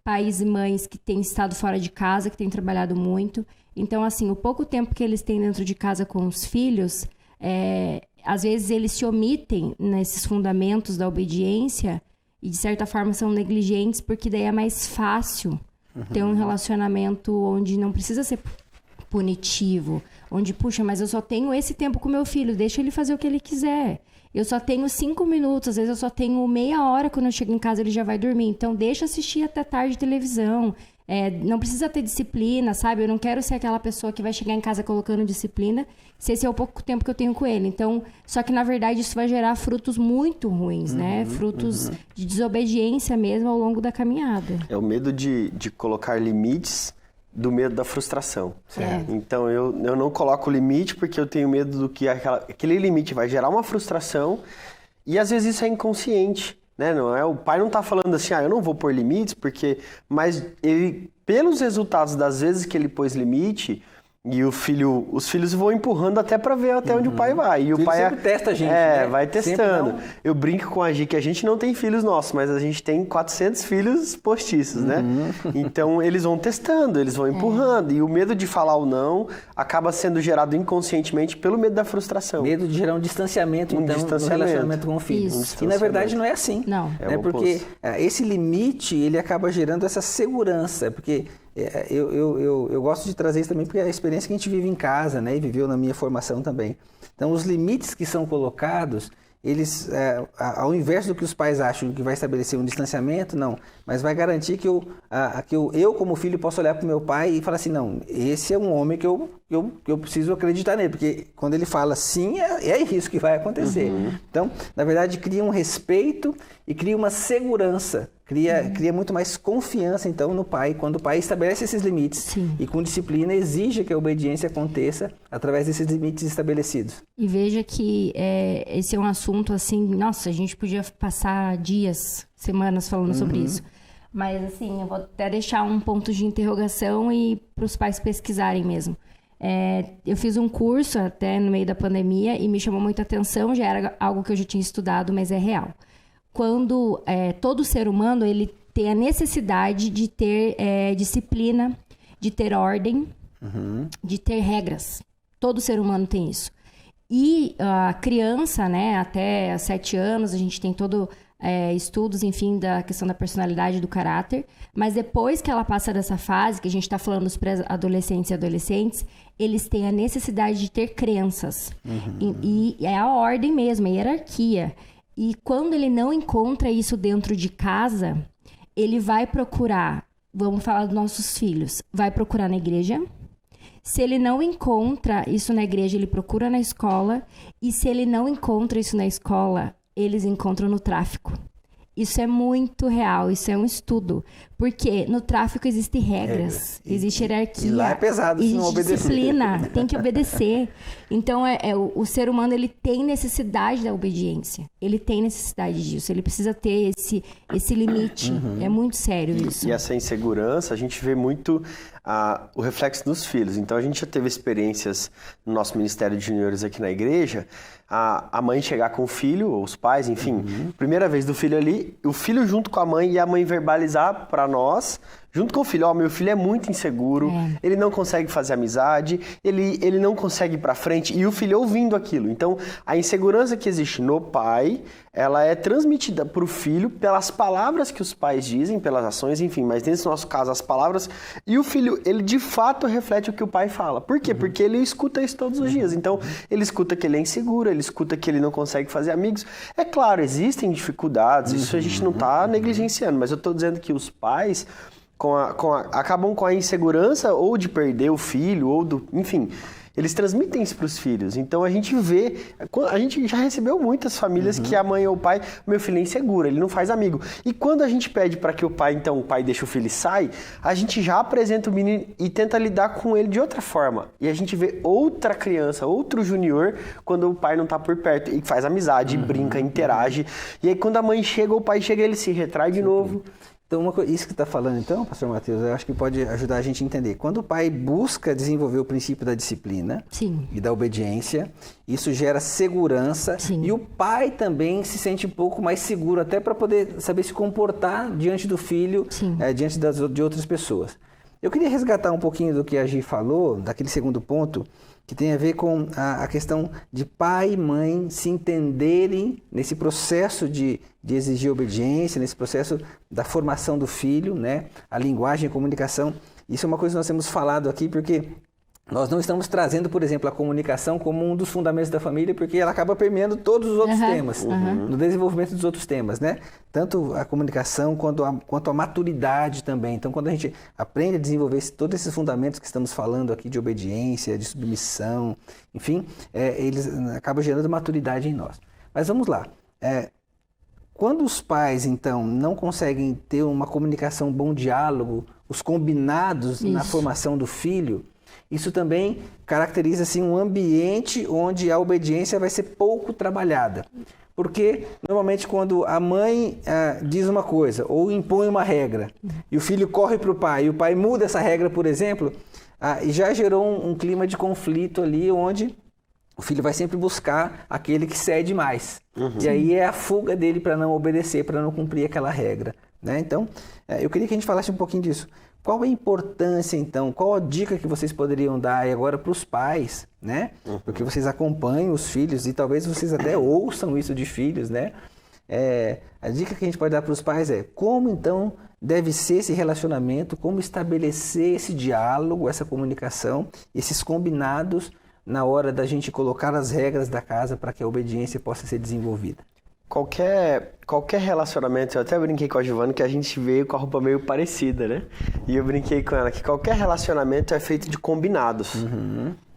S3: pais e mães que têm estado fora de casa, que têm trabalhado muito. Então, assim, o pouco tempo que eles têm dentro de casa com os filhos às vezes eles se omitem nesses fundamentos da obediência e de certa forma são negligentes, porque daí é mais fácil ter um relacionamento onde não precisa ser punitivo, onde, puxa, mas eu só tenho esse tempo com meu filho, deixa ele fazer o que ele quiser. Eu só tenho 5 minutos, às vezes eu só tenho meia hora, quando eu chego em casa ele já vai dormir. Então deixa assistir até tarde televisão. Não precisa ter disciplina, sabe? Eu não quero ser aquela pessoa que vai chegar em casa colocando disciplina, se esse é o pouco tempo que eu tenho com ele. Então, só que na verdade isso vai gerar frutos muito ruins, né? Frutos de desobediência mesmo ao longo da caminhada.
S2: É o medo de colocar limites do medo da frustração. Então, eu não coloco limite porque eu tenho medo do que aquele limite vai gerar uma frustração e às vezes isso é inconsciente, né? Não é, o pai não está falando assim, eu não vou pôr limites, mas ele, pelos resultados das vezes que ele pôs limite, e os filhos vão empurrando até para ver até onde o pai vai. E o pai
S1: sempre testa a gente, né?
S2: Vai testando. Eu brinco com a Gi que a gente não tem filhos nossos, mas a gente tem 400 filhos postiços, né? Então eles vão testando, eles vão empurrando. E o medo de falar o não acaba sendo gerado inconscientemente pelo medo da frustração.
S1: Medo de gerar um distanciamento, no relacionamento com o filho. E na verdade não é assim.
S3: Não.
S1: Né? Porque esse limite, ele acaba gerando essa segurança. Porque eu gosto de trazer isso também porque é a experiência que a gente vive em casa, né? E viveu na minha formação também. Então, os limites que são colocados, eles, ao invés do que os pais acham que vai estabelecer um distanciamento, não. Mas vai garantir que eu como filho, posso olhar para o meu pai e falar assim, não, esse é um homem que eu preciso acreditar nele. Porque quando ele fala sim, é isso que vai acontecer. Então, na verdade, cria um respeito e cria uma segurança. Cria muito mais confiança, então, no pai, quando o pai estabelece esses limites e com disciplina exige que a obediência aconteça através desses limites estabelecidos.
S3: E veja que esse é um assunto, assim, nossa, a gente podia passar dias, semanas falando sobre isso. Mas, assim, eu vou até deixar um ponto de interrogação e para os pais pesquisarem mesmo. Eu fiz um curso até no meio da pandemia e me chamou muita atenção, já era algo que eu já tinha estudado, mas é real. Quando todo ser humano ele tem a necessidade de ter disciplina, de ter ordem, de ter regras. Todo ser humano tem isso. E a criança, né, até 7 anos, a gente tem todo estudos, enfim, da questão da personalidade e do caráter. Mas depois que ela passa dessa fase, que a gente está falando dos pré-adolescentes e adolescentes, eles têm a necessidade de ter crenças. E é a ordem mesmo, a hierarquia. E quando ele não encontra isso dentro de casa, ele vai procurar, vamos falar dos nossos filhos, vai procurar na igreja. Se ele não encontra isso na igreja, ele procura na escola. E se ele não encontra isso na escola, eles encontram no tráfico. Isso é muito real, isso é um estudo. Porque no tráfico existem regras, existe hierarquia.
S1: E lá é pesado se não obedecer.
S3: Disciplina, tem que obedecer. Então, o ser humano ele tem necessidade da obediência. Ele tem necessidade disso, ele precisa ter esse limite. É muito sério isso.
S2: E essa insegurança, a gente vê muito o reflexo nos filhos. Então, a gente já teve experiências no nosso Ministério de Juniores aqui na igreja, a mãe chegar com o filho, ou os pais, enfim, primeira vez do filho ali, o filho junto com a mãe e a mãe verbalizar para nós, junto com o filho, meu filho é muito inseguro, ele não consegue fazer amizade, ele não consegue ir pra frente, e o filho ouvindo aquilo. Então, a insegurança que existe no pai, ela é transmitida pro filho pelas palavras que os pais dizem, pelas ações, enfim, mas nesse nosso caso, as palavras, e o filho, ele de fato reflete o que o pai fala. Por quê? Porque ele escuta isso todos os dias. Então, ele escuta que ele é inseguro, ele escuta que ele não consegue fazer amigos. É claro, existem dificuldades, isso a gente não tá negligenciando, mas eu tô dizendo que os pais acabam com a insegurança ou de perder o filho, enfim, eles transmitem isso para os filhos. Então a gente vê, a gente já recebeu muitas famílias que a mãe ou o pai, meu filho é inseguro, ele não faz amigo. E quando a gente pede para que o pai deixa o filho e sai, a gente já apresenta o menino e tenta lidar com ele de outra forma. E a gente vê outra criança, outro junior, quando o pai não está por perto e faz amizade, brinca, interage. E aí quando a mãe chega, o pai chega, ele se retrai de novo.
S1: Então, isso que está falando, então, pastor Matheus, eu acho que pode ajudar a gente a entender. Quando o pai busca desenvolver o princípio da disciplina e da obediência, isso gera segurança. E o pai também se sente um pouco mais seguro, até para poder saber se comportar diante do filho, diante de outras pessoas. Eu queria resgatar um pouquinho do que a Gi falou, daquele segundo ponto, que tem a ver com a questão de pai e mãe se entenderem nesse processo de exigir obediência, nesse processo da formação do filho, né? A linguagem e a comunicação. Isso é uma coisa que nós temos falado aqui, porque nós não estamos trazendo, por exemplo, a comunicação como um dos fundamentos da família, porque ela acaba permeando todos os outros temas, no desenvolvimento dos outros temas, né? Tanto a comunicação quanto a maturidade também. Então, quando a gente aprende a desenvolver todos esses fundamentos que estamos falando aqui de obediência, de submissão, enfim, eles acabam gerando maturidade em nós. Mas vamos lá. Quando os pais, então, não conseguem ter uma comunicação, um bom diálogo, os combinados na formação do filho, isso também caracteriza assim, um ambiente onde a obediência vai ser pouco trabalhada. Porque, normalmente, quando a mãe diz uma coisa ou impõe uma regra e o filho corre para o pai e o pai muda essa regra, por exemplo, já gerou um clima de conflito ali onde o filho vai sempre buscar aquele que cede mais. E aí é a fuga dele para não obedecer, para não cumprir aquela regra, né? Então, eu queria que a gente falasse um pouquinho disso. Qual a importância, então? Qual a dica que vocês poderiam dar aí agora para os pais, né? Porque vocês acompanham os filhos e talvez vocês até ouçam isso de filhos, né? A dica que a gente pode dar para os pais é como, então, deve ser esse relacionamento, como estabelecer esse diálogo, essa comunicação, esses combinados na hora da gente colocar as regras da casa para que a obediência possa ser desenvolvida.
S2: Qualquer relacionamento, eu até brinquei com a Giovana que a gente veio com a roupa meio parecida, né? E eu brinquei com ela que qualquer relacionamento é feito de combinados.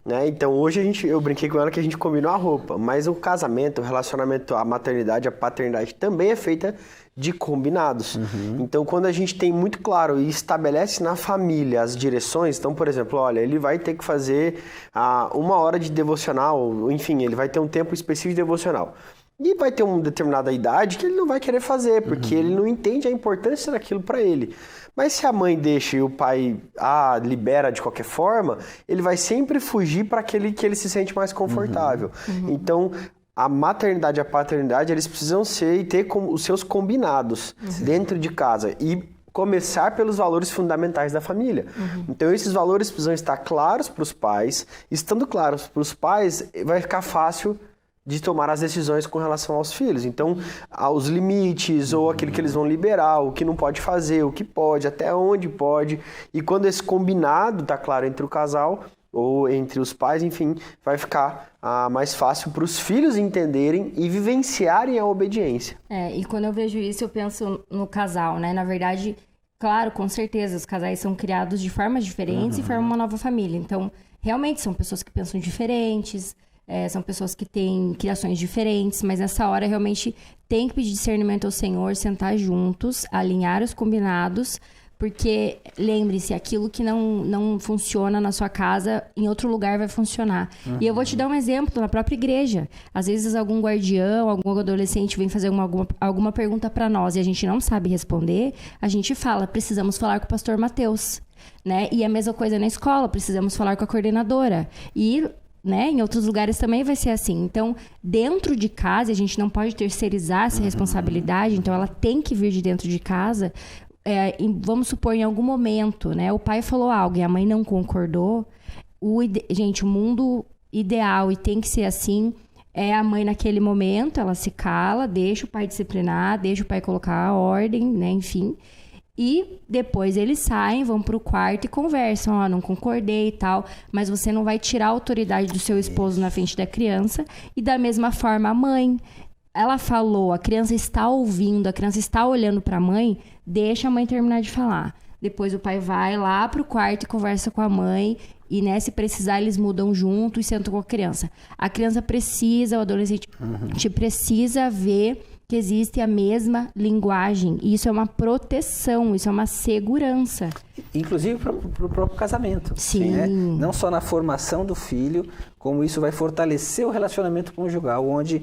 S2: Né? Então hoje eu brinquei com ela que a gente combinou a roupa, mas o casamento, o relacionamento, a maternidade, a paternidade também é feita de combinados. Então quando a gente tem muito claro e estabelece na família as direções, então por exemplo, olha, ele vai ter que fazer 1 hora de devocional, enfim, ele vai ter um tempo específico de devocional. E vai ter uma determinada idade que ele não vai querer fazer, porque ele não entende a importância daquilo para ele. Mas se a mãe deixa e o pai libera de qualquer forma, ele vai sempre fugir para aquele que ele se sente mais confortável. Então, a maternidade e a paternidade, eles precisam ser e ter os seus combinados dentro de casa. E começar pelos valores fundamentais da família. Então, esses valores precisam estar claros para os pais. Estando claros para os pais, vai ficar fácil de tomar as decisões com relação aos filhos. Então, os limites, ou aquilo que eles vão liberar, o que não pode fazer, o que pode, até onde pode. E quando esse combinado está claro entre o casal, ou entre os pais, enfim, vai ficar mais fácil para os filhos entenderem e vivenciarem a obediência.
S3: E quando eu vejo isso, eu penso no casal, né? Na verdade, claro, com certeza, os casais são criados de formas diferentes e formam uma nova família. Então, realmente, são pessoas que pensam diferentes, são pessoas que têm criações diferentes, mas nessa hora realmente tem que pedir discernimento ao Senhor, sentar juntos, alinhar os combinados, porque lembre-se, aquilo que não funciona na sua casa, em outro lugar vai funcionar. E eu vou te dar um exemplo na própria igreja. Às vezes algum guardião, algum adolescente vem fazer alguma pergunta para nós e a gente não sabe responder, a gente fala, precisamos falar com o pastor Mateus, né? E a mesma coisa na escola, precisamos falar com a coordenadora. E né? Em outros lugares também vai ser assim. Então, dentro de casa, a gente não pode terceirizar essa responsabilidade, então ela tem que vir de dentro de casa. Vamos supor, em algum momento, né? O pai falou algo e a mãe não concordou. Gente, o mundo ideal, e tem que ser assim, é a mãe naquele momento, ela se cala, deixa o pai disciplinar, deixa o pai colocar a ordem, né? Enfim. E depois eles saem, vão pro quarto e conversam. Não concordei e tal. Mas você não vai tirar a autoridade do seu esposo na frente da criança. E da mesma forma, a mãe. Ela falou, a criança está ouvindo, a criança está olhando pra mãe. Deixa a mãe terminar de falar. Depois o pai vai lá pro quarto e conversa com a mãe. E, né, se precisar, eles mudam junto e sentam com a criança. A criança precisa, o adolescente precisa ver que existe a mesma linguagem. E isso é uma proteção, isso é uma segurança.
S1: Inclusive para o próprio casamento.
S3: Sim.
S1: Né? Não só na formação do filho, como isso vai fortalecer o relacionamento conjugal, onde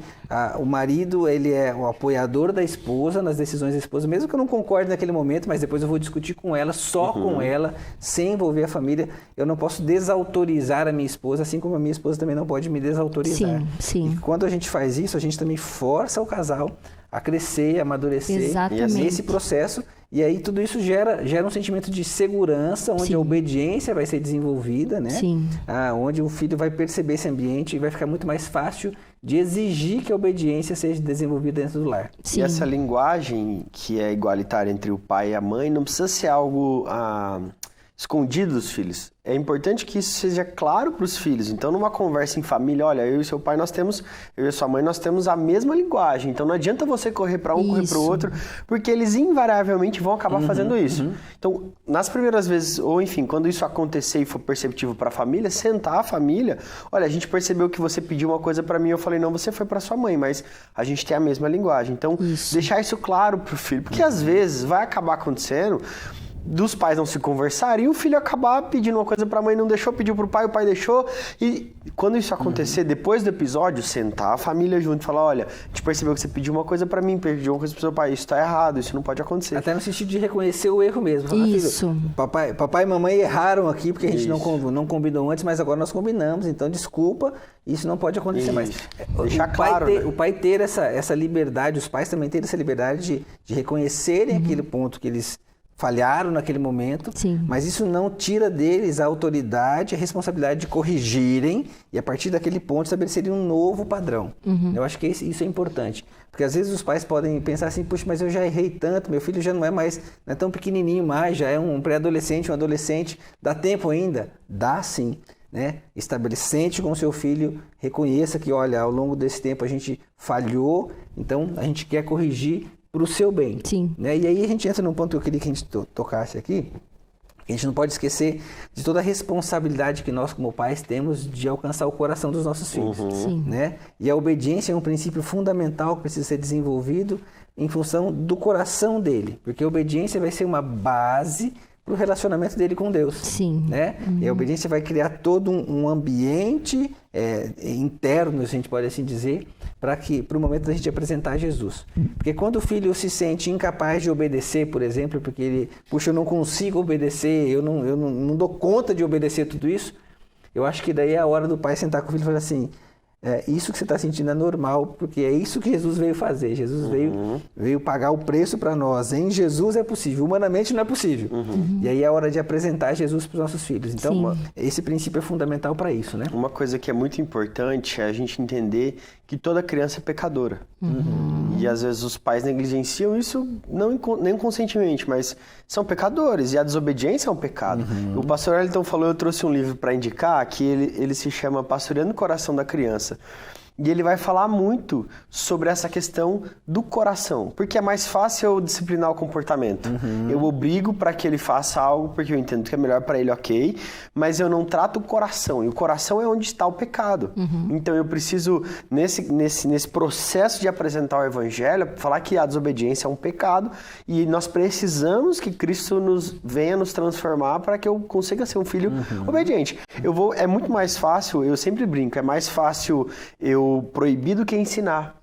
S1: o marido ele é o apoiador da esposa nas decisões da esposa, mesmo que eu não concorde naquele momento, mas depois eu vou discutir com ela, só com ela, sem envolver a família. Eu não posso desautorizar a minha esposa, assim como a minha esposa também não pode me desautorizar.
S3: Sim.
S1: E quando a gente faz isso, a gente também força o casal a crescer, a amadurecer.
S3: Exatamente.
S1: Nesse processo. E aí tudo isso gera um sentimento de segurança, onde
S3: Sim.
S1: a obediência vai ser desenvolvida, né?
S3: Sim.
S1: Onde o filho vai perceber esse ambiente e vai ficar muito mais fácil de exigir que a obediência seja desenvolvida dentro do lar.
S3: Sim.
S2: E essa linguagem que é igualitária entre o pai e a mãe não precisa ser algo escondido dos filhos. É importante que isso seja claro para os filhos. Então, numa conversa em família, olha, eu e seu pai, eu e sua mãe, nós temos a mesma linguagem. Então, não adianta você correr para um, correr para o outro, porque eles invariavelmente vão acabar fazendo isso. Então, nas primeiras vezes, ou enfim, quando isso acontecer e for perceptível para a família, sentar a família, olha, a gente percebeu que você pediu uma coisa para mim, eu falei, não, você foi para sua mãe, mas a gente tem a mesma linguagem. Então, deixar isso claro para o filho, porque às vezes vai acabar acontecendo dos pais não se conversarem e o filho acabar pedindo uma coisa pra mãe, não deixou, pediu pro pai, o pai deixou. E quando isso acontecer, depois do episódio, sentar a família junto e falar, olha, a gente percebeu que você pediu uma coisa pra mim, pediu uma coisa pro seu pai, isso tá errado, isso não pode acontecer.
S1: Até no sentido de reconhecer o erro mesmo. Falar,
S3: Isso.
S1: filho, papai e mamãe erraram aqui, porque a gente não combinou antes, mas agora nós combinamos, então desculpa, isso não pode acontecer mais.
S2: Deixar claro, né?
S1: O pai ter essa liberdade, os pais também terem essa liberdade de reconhecerem aquele ponto que eles falharam naquele momento,
S3: Sim.
S1: mas isso não tira deles a autoridade, a responsabilidade de corrigirem e a partir daquele ponto estabelecerem um novo padrão. Eu acho que isso é importante, porque às vezes os pais podem pensar assim, puxa, mas eu já errei tanto, meu filho já não é tão pequenininho mais, já é um pré-adolescente, um adolescente, dá tempo ainda? Dá sim. Né? Estabelecente com seu filho, reconheça que, olha, ao longo desse tempo a gente falhou, então a gente quer corrigir para o seu bem.
S3: Sim.
S1: Né? E aí a gente entra num ponto que eu queria que a gente tocasse aqui, que a gente não pode esquecer de toda a responsabilidade que nós como pais temos de alcançar o coração dos nossos filhos.
S3: Sim.
S1: Né? E a obediência é um princípio fundamental que precisa ser desenvolvido em função do coração dele, porque a obediência vai ser uma base para o relacionamento dele com Deus.
S3: Sim.
S1: Né? E a obediência vai criar todo um ambiente interno, a gente pode assim dizer, para o momento da gente apresentar Jesus. Porque quando o filho se sente incapaz de obedecer, por exemplo, porque ele, puxa, eu não consigo obedecer, eu não dou conta de obedecer tudo isso, eu acho que daí é a hora do pai sentar com o filho e falar assim, isso que você está sentindo é normal, porque é isso que Jesus veio fazer. Jesus veio pagar o preço para nós. Em Jesus é possível, humanamente não é possível. E aí é a hora de apresentar Jesus para os nossos filhos. Então, esse princípio é fundamental para isso, né?
S2: Uma coisa que é muito importante é a gente entender que toda criança é pecadora. E às vezes os pais negligenciam isso, nem conscientemente, mas são pecadores. E a desobediência é um pecado. O pastor Elton falou, eu trouxe um livro para indicar, que ele se chama Pastoreando o Coração da Criança. E ele vai falar muito sobre essa questão do coração, porque é mais fácil eu disciplinar o comportamento. Eu obrigo para que ele faça algo porque eu entendo que é melhor para ele, ok, mas eu não trato o coração, e o coração é onde está o pecado. Então eu preciso, nesse processo de apresentar o evangelho, falar que a desobediência é um pecado e nós precisamos que Cristo venha nos transformar para que eu consiga ser um filho obediente. É muito mais fácil, eu sempre brinco, é mais fácil eu proibir do que ensinar.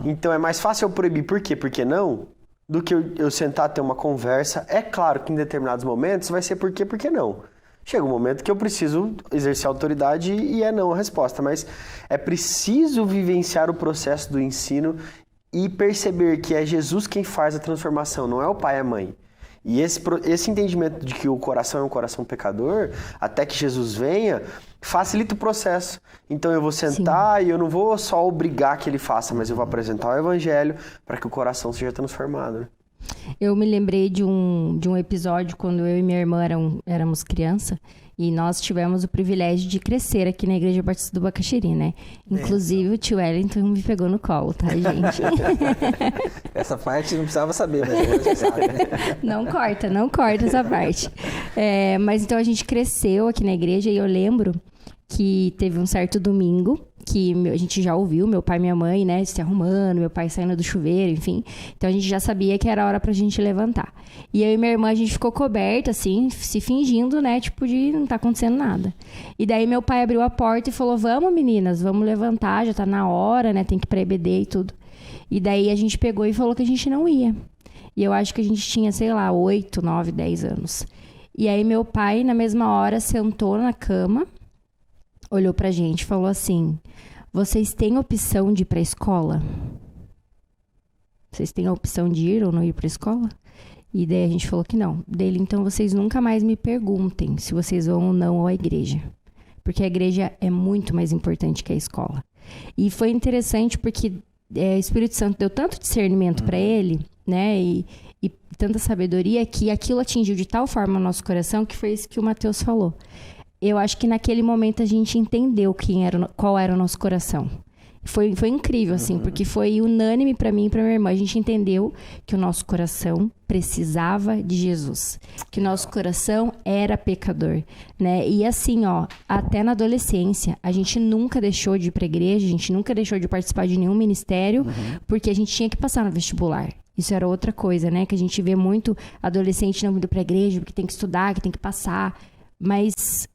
S2: Então é mais fácil eu proibir, por quê? Porque não? Do que eu sentar ter uma conversa. É claro que em determinados momentos vai ser por quê? Porque não. Chega um momento que eu preciso exercer autoridade e é não a resposta, mas é preciso vivenciar o processo do ensino e perceber que é Jesus quem faz a transformação, não é o pai e a mãe. E esse entendimento de que o coração é um coração pecador, até que Jesus venha, facilita o processo. Então eu vou sentar e eu não vou só obrigar que ele faça, mas eu vou apresentar o evangelho para que o coração seja transformado. Né?
S3: Eu me lembrei de um episódio quando eu e minha irmã éramos criança e nós tivemos o privilégio de crescer aqui na Igreja Batista do Bacaxiri, né? Inclusive o tio Wellington me pegou no colo, tá, gente?
S1: Essa parte não precisava saber, mas já sabe, né?
S3: Não corta essa parte. Mas então a gente cresceu aqui na igreja e eu lembro que teve um certo domingo que a gente já ouviu meu pai e minha mãe, né, se arrumando, meu pai saindo do chuveiro, enfim. Então a gente já sabia que era hora pra gente levantar. E eu e minha irmã, a gente ficou coberta, assim, se fingindo, né, tipo de não tá acontecendo nada. E daí meu pai abriu a porta e falou, vamos meninas, vamos levantar, já tá na hora, né, tem que ir pra EBD e tudo. E daí a gente pegou e falou que a gente não ia. E eu acho que a gente tinha, sei lá, 8, 9, 10 anos. E aí meu pai, na mesma hora, sentou na cama, olhou pra gente e falou assim, vocês têm opção de ir pra escola? Vocês têm a opção de ir ou não ir para a escola? E daí a gente falou que não. Dele, então vocês nunca mais me perguntem se vocês vão ou não à igreja. Porque a igreja é muito mais importante que a escola. E foi interessante porque o Espírito Santo deu tanto discernimento para ele, né? E tanta sabedoria que aquilo atingiu de tal forma o nosso coração que foi isso que o Matheus falou. Eu acho que naquele momento a gente entendeu qual era o nosso coração. Foi incrível, assim, porque foi unânime para mim e para minha irmã. A gente entendeu que o nosso coração precisava de Jesus. Que o nosso coração era pecador, né? E assim, até na adolescência, a gente nunca deixou de ir pra igreja, a gente nunca deixou de participar de nenhum ministério, porque a gente tinha que passar no vestibular. Isso era outra coisa, né? Que a gente vê muito adolescente não indo pra igreja, porque tem que estudar, que tem que passar. Mas...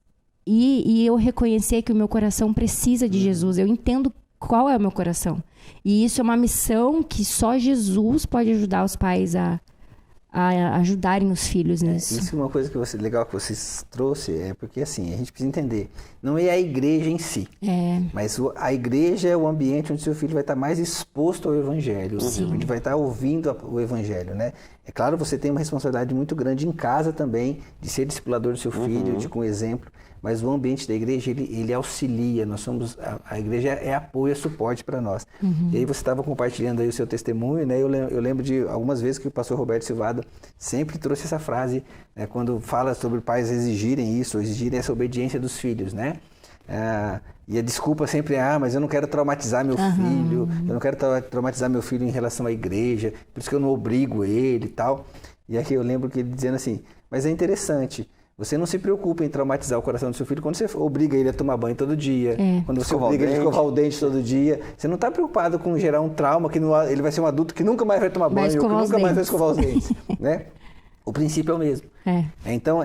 S3: E eu reconhecer que o meu coração precisa de Jesus. Eu entendo qual é o meu coração. E isso é uma missão que só Jesus pode ajudar os pais a ajudarem os filhos nisso.
S1: Isso é uma coisa legal que vocês trouxe, porque assim, a gente precisa entender, não é a igreja em si, mas a igreja é o ambiente onde seu filho vai estar mais exposto ao evangelho, onde vai estar ouvindo o evangelho, né? É claro, você tem uma responsabilidade muito grande em casa também, de ser discipulador do seu filho, de com exemplo, mas o ambiente da igreja, ele auxilia, a igreja é apoio, é suporte para nós. E aí você estava compartilhando aí o seu testemunho, né? Eu lembro de algumas vezes que o pastor Roberto Silvado sempre trouxe essa frase, né? Quando fala sobre pais exigirem isso, exigirem essa obediência dos filhos, né? E a desculpa sempre é, mas eu não quero traumatizar meu filho, eu não quero traumatizar meu filho em relação à igreja, por isso que eu não obrigo ele e tal. E aqui eu lembro que ele dizendo assim, mas é interessante, você não se preocupa em traumatizar o coração do seu filho quando você obriga ele a tomar banho todo dia, quando você obriga ele a escovar o dente todo dia. Você não está preocupado com gerar um trauma que ele vai ser um adulto que nunca mais vai tomar banho, que nunca mais vai escovar os dentes. Né? O princípio é o mesmo. Então,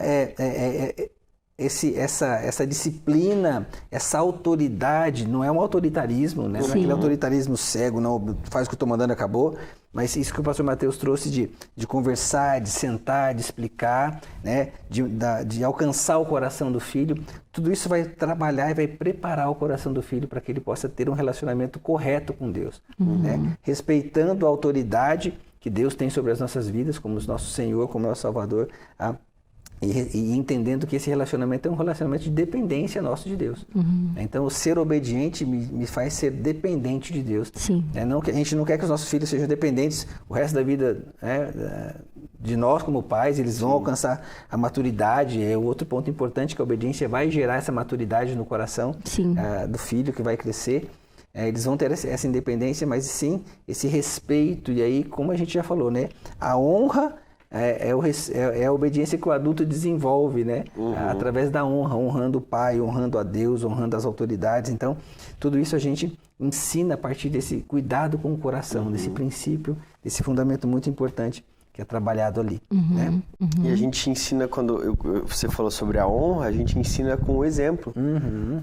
S1: essa disciplina, essa autoridade, não é um autoritarismo, né? Não é aquele autoritarismo cego, não faz o que eu estou mandando, acabou. Mas isso que o pastor Matheus trouxe de conversar, de sentar, de explicar, né? de alcançar o coração do filho, tudo isso vai trabalhar e vai preparar o coração do filho para que ele possa ter um relacionamento correto com Deus, né? Respeitando a autoridade que Deus tem sobre as nossas vidas, como nosso Senhor, como nosso Salvador, e entendendo que esse relacionamento é um relacionamento de dependência nosso de Deus. Então, o ser obediente me faz ser dependente de Deus. A gente não quer que os nossos filhos sejam dependentes o resto da vida, né, de nós como pais. Eles vão alcançar a maturidade. É outro ponto importante, que a obediência vai gerar essa maturidade no coração do filho que vai crescer. Eles vão ter essa independência, mas sim esse respeito. E aí, como a gente já falou, né, a honra é a obediência que o adulto desenvolve, né? Através da honra, honrando o pai, honrando a Deus, honrando as autoridades. Então, tudo isso a gente ensina a partir desse cuidado com o coração, desse princípio, desse fundamento muito importante que é trabalhado ali. Né?
S2: E a gente ensina, quando você falou sobre a honra, a gente ensina com o exemplo.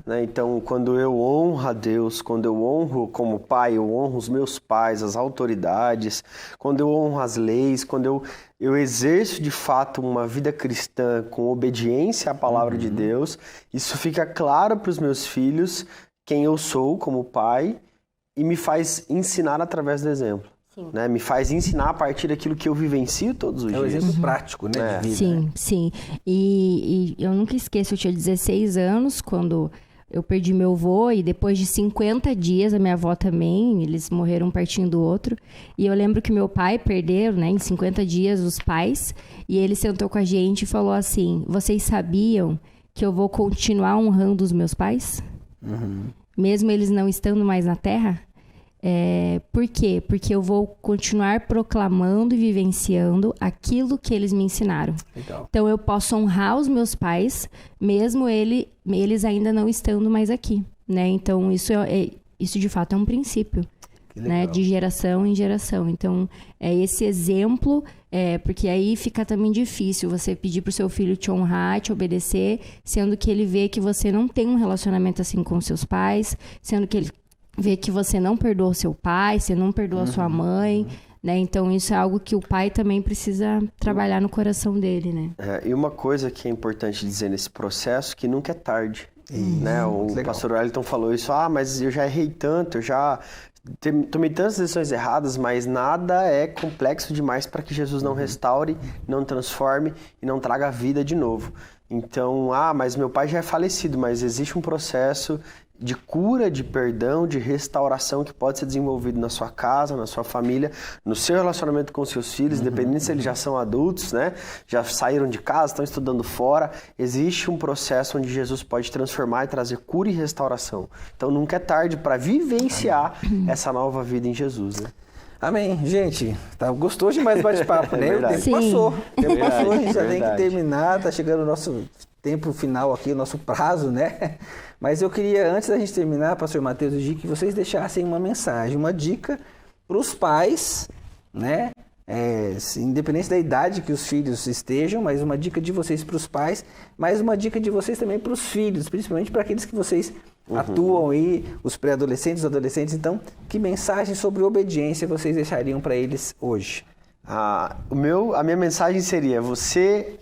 S2: Né? Então, quando eu honro a Deus, quando eu honro como pai, eu honro os meus pais, as autoridades, quando eu honro as leis, quando eu exerço de fato uma vida cristã com obediência à palavra de Deus, isso fica claro para os meus filhos quem eu sou como pai e me faz ensinar através do exemplo. Né? Me faz ensinar a partir daquilo que eu vivencio todos os dias.
S1: É um exemplo prático, né, de vida.
S3: Sim, sim. E eu nunca esqueço, eu tinha 16 anos quando eu perdi meu avô, e depois de 50 dias, a minha avó também, eles morreram um pertinho do outro. E eu lembro que meu pai perdeu, né, em 50 dias os pais, e ele sentou com a gente e falou assim, vocês sabiam que eu vou continuar honrando os meus pais? Mesmo eles não estando mais na terra? Por quê? Porque eu vou continuar proclamando e vivenciando aquilo que eles me ensinaram.
S1: Legal.
S3: Então, eu posso honrar os meus pais, mesmo eles ainda não estando mais aqui, né? Então, isso de fato é um princípio, né? De geração em geração. Então, esse exemplo, porque aí fica também difícil você pedir pro seu filho te honrar, te obedecer, sendo que ele vê que você não tem um relacionamento assim com seus pais, sendo que ele vê que você não perdoa o seu pai, você não perdoa a sua mãe, né? Então, isso é algo que o pai também precisa trabalhar no coração dele, né?
S2: E uma coisa que é importante dizer nesse processo, que nunca é tarde. Né? O pastor Wellington falou isso, mas eu já errei tanto, eu já tomei tantas decisões erradas, mas nada é complexo demais para que Jesus não restaure, não transforme e não traga vida de novo. Então, mas meu pai já é falecido, mas existe um processo de cura, de perdão, de restauração que pode ser desenvolvido na sua casa, na sua família, no seu relacionamento com seus filhos, independente se eles já são adultos, né? Já saíram de casa, estão estudando fora. Existe um processo onde Jesus pode transformar e trazer cura e restauração. Então nunca é tarde para vivenciar essa nova vida em Jesus, né?
S1: Amém. Gente, tá gostoso demais do bate-papo, né?
S2: verdade.
S1: O tempo passou. O tempo
S2: Verdade,
S1: passou, a gente já tem que
S2: verdade.
S1: terminar, tá chegando o nosso tempo final aqui, o nosso prazo, né? Mas eu queria, antes da gente terminar, pastor Matheus e Gi, que vocês deixassem uma mensagem, uma dica para os pais, né? Independente da idade que os filhos estejam, mas uma dica de vocês para os pais, mas uma dica de vocês também para os filhos, principalmente para aqueles que vocês atuam aí, os pré-adolescentes, os adolescentes. Então, que mensagem sobre obediência vocês deixariam para eles hoje?
S2: A minha mensagem seria: você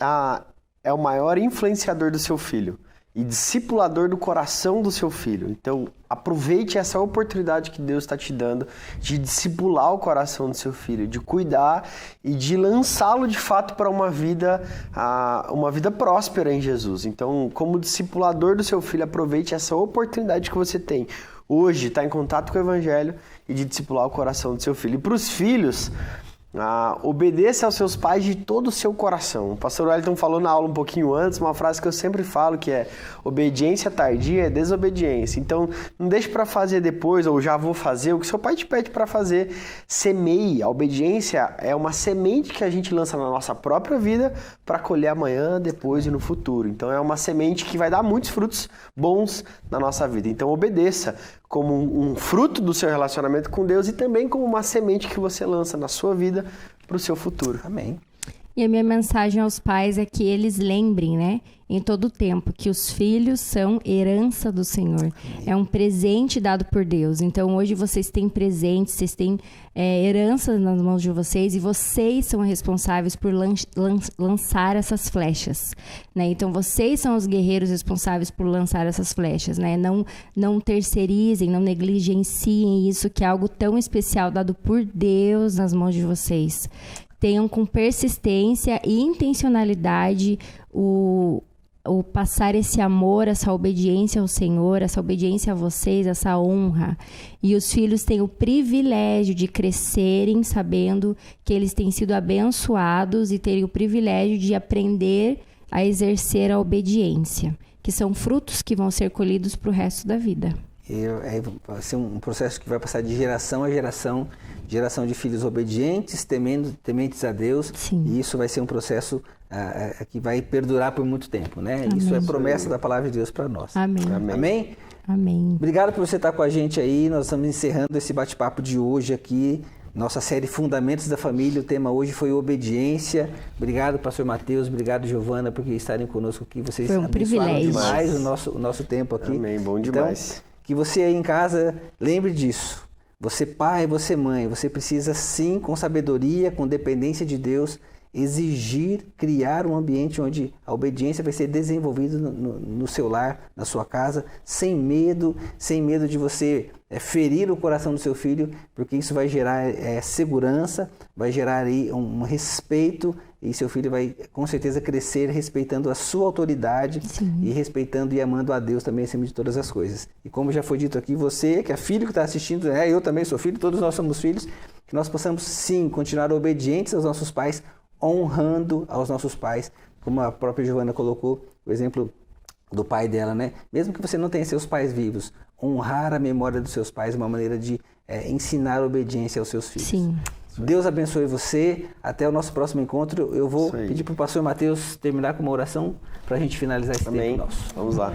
S2: é o maior influenciador do seu filho e discipulador do coração do seu filho. Então, aproveite essa oportunidade que Deus está te dando de discipular o coração do seu filho, de cuidar e de lançá-lo de fato para uma vida próspera em Jesus. Então, como discipulador do seu filho, aproveite essa oportunidade que você tem hoje, estar em contato com o Evangelho e de discipular o coração do seu filho. E para os filhos, obedeça aos seus pais de todo o seu coração. O pastor Wellington falou na aula um pouquinho antes, uma frase que eu sempre falo, que é: obediência tardia é desobediência. Então, não deixe para fazer depois, ou já vou fazer o que seu pai te pede para fazer. Semeie. A obediência é uma semente que a gente lança na nossa própria vida para colher amanhã, depois e no futuro. Então, é uma semente que vai dar muitos frutos bons na nossa vida. Então, obedeça como um fruto do seu relacionamento com Deus e também como uma semente que você lança na sua vida para o seu futuro.
S1: Amém.
S3: E a minha mensagem aos pais é que eles lembrem, né, em todo o tempo, que os filhos são herança do Senhor. É um presente dado por Deus. Então, hoje vocês têm presentes, vocês têm heranças nas mãos de vocês e vocês são responsáveis por lançar essas flechas, né? Então, vocês são os guerreiros responsáveis por lançar essas flechas, né? Não terceirizem, não negligenciem isso, que é algo tão especial dado por Deus nas mãos de vocês. Tenham com persistência e intencionalidade o passar esse amor, essa obediência ao Senhor, essa obediência a vocês, essa honra. E os filhos têm o privilégio de crescerem sabendo que eles têm sido abençoados e terem o privilégio de aprender a exercer a obediência, que são frutos que vão ser colhidos para o resto da vida.
S1: Vai ser um processo que vai passar de geração a geração de filhos obedientes, tementes a Deus.
S3: Sim.
S1: E isso vai ser um processo que vai perdurar por muito tempo, né?
S3: Amém.
S1: Isso é promessa da palavra de Deus para nós.
S3: Amém.
S1: Amém?
S3: Amém.
S1: Obrigado por você estar com a gente aí. Nós estamos encerrando esse bate-papo de hoje aqui. Nossa série Fundamentos da Família. O tema hoje foi obediência. Obrigado, pastor Matheus. Obrigado, Giovana, por estarem conosco aqui. Vocês
S3: foi um
S1: abençoaram
S3: privilégio
S1: demais o nosso tempo aqui.
S2: Amém. Bom demais.
S1: Então, que você aí em casa lembre disso. Você pai, você mãe, você precisa sim, com sabedoria, com dependência de Deus, exigir, criar um ambiente onde a obediência vai ser desenvolvida no seu lar, na sua casa, sem medo de você ferir o coração do seu filho, porque isso vai gerar segurança, vai gerar aí um respeito, e seu filho vai com certeza crescer respeitando a sua autoridade. Sim. E respeitando e amando a Deus também acima de todas as coisas. E como já foi dito aqui, você que é filho que está assistindo, eu também sou filho, todos nós somos filhos, que nós possamos sim continuar obedientes aos nossos pais, honrando aos nossos pais, como a própria Giovana colocou o exemplo do pai dela, né? Mesmo que você não tenha seus pais vivos, honrar a memória dos seus pais é uma maneira de ensinar obediência aos seus filhos.
S3: Sim.
S1: Deus abençoe você. Até o nosso próximo encontro. Eu vou pedir para o pastor Matheus terminar com uma oração para a gente finalizar esse tempo nosso.
S2: Vamos lá.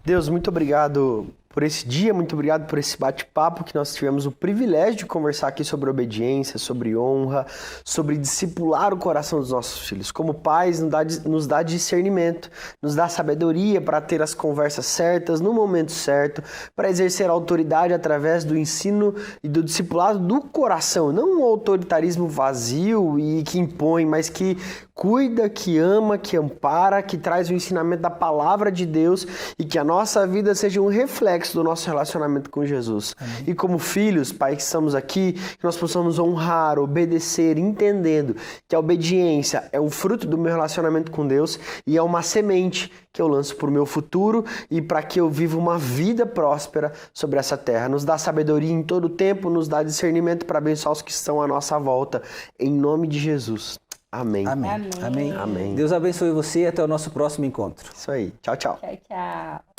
S2: Deus, muito obrigado por esse dia, muito obrigado por esse bate-papo que nós tivemos o privilégio de conversar aqui sobre obediência, sobre honra, sobre discipular o coração dos nossos filhos. Como pais, nos dá discernimento, nos dá sabedoria para ter as conversas certas, no momento certo, para exercer a autoridade através do ensino e do discipulado do coração, não um autoritarismo vazio e que impõe, mas que cuida, que ama, que ampara, que traz o ensinamento da palavra de Deus e que a nossa vida seja um reflexo do nosso relacionamento com Jesus. Amém. E como filhos, Pai, que estamos aqui, que nós possamos honrar, obedecer, entendendo que a obediência é o fruto do meu relacionamento com Deus e é uma semente que eu lanço para o meu futuro e para que eu viva uma vida próspera sobre essa terra. Nos dá sabedoria em todo o tempo, nos dá discernimento para abençoar os que estão à nossa volta. Em nome de Jesus. Amém.
S1: Amém.
S3: Amém.
S1: Amém.
S2: Amém.
S1: Deus abençoe você e até o nosso próximo encontro.
S2: Isso aí. Tchau, tchau.
S3: Tchau, tchau.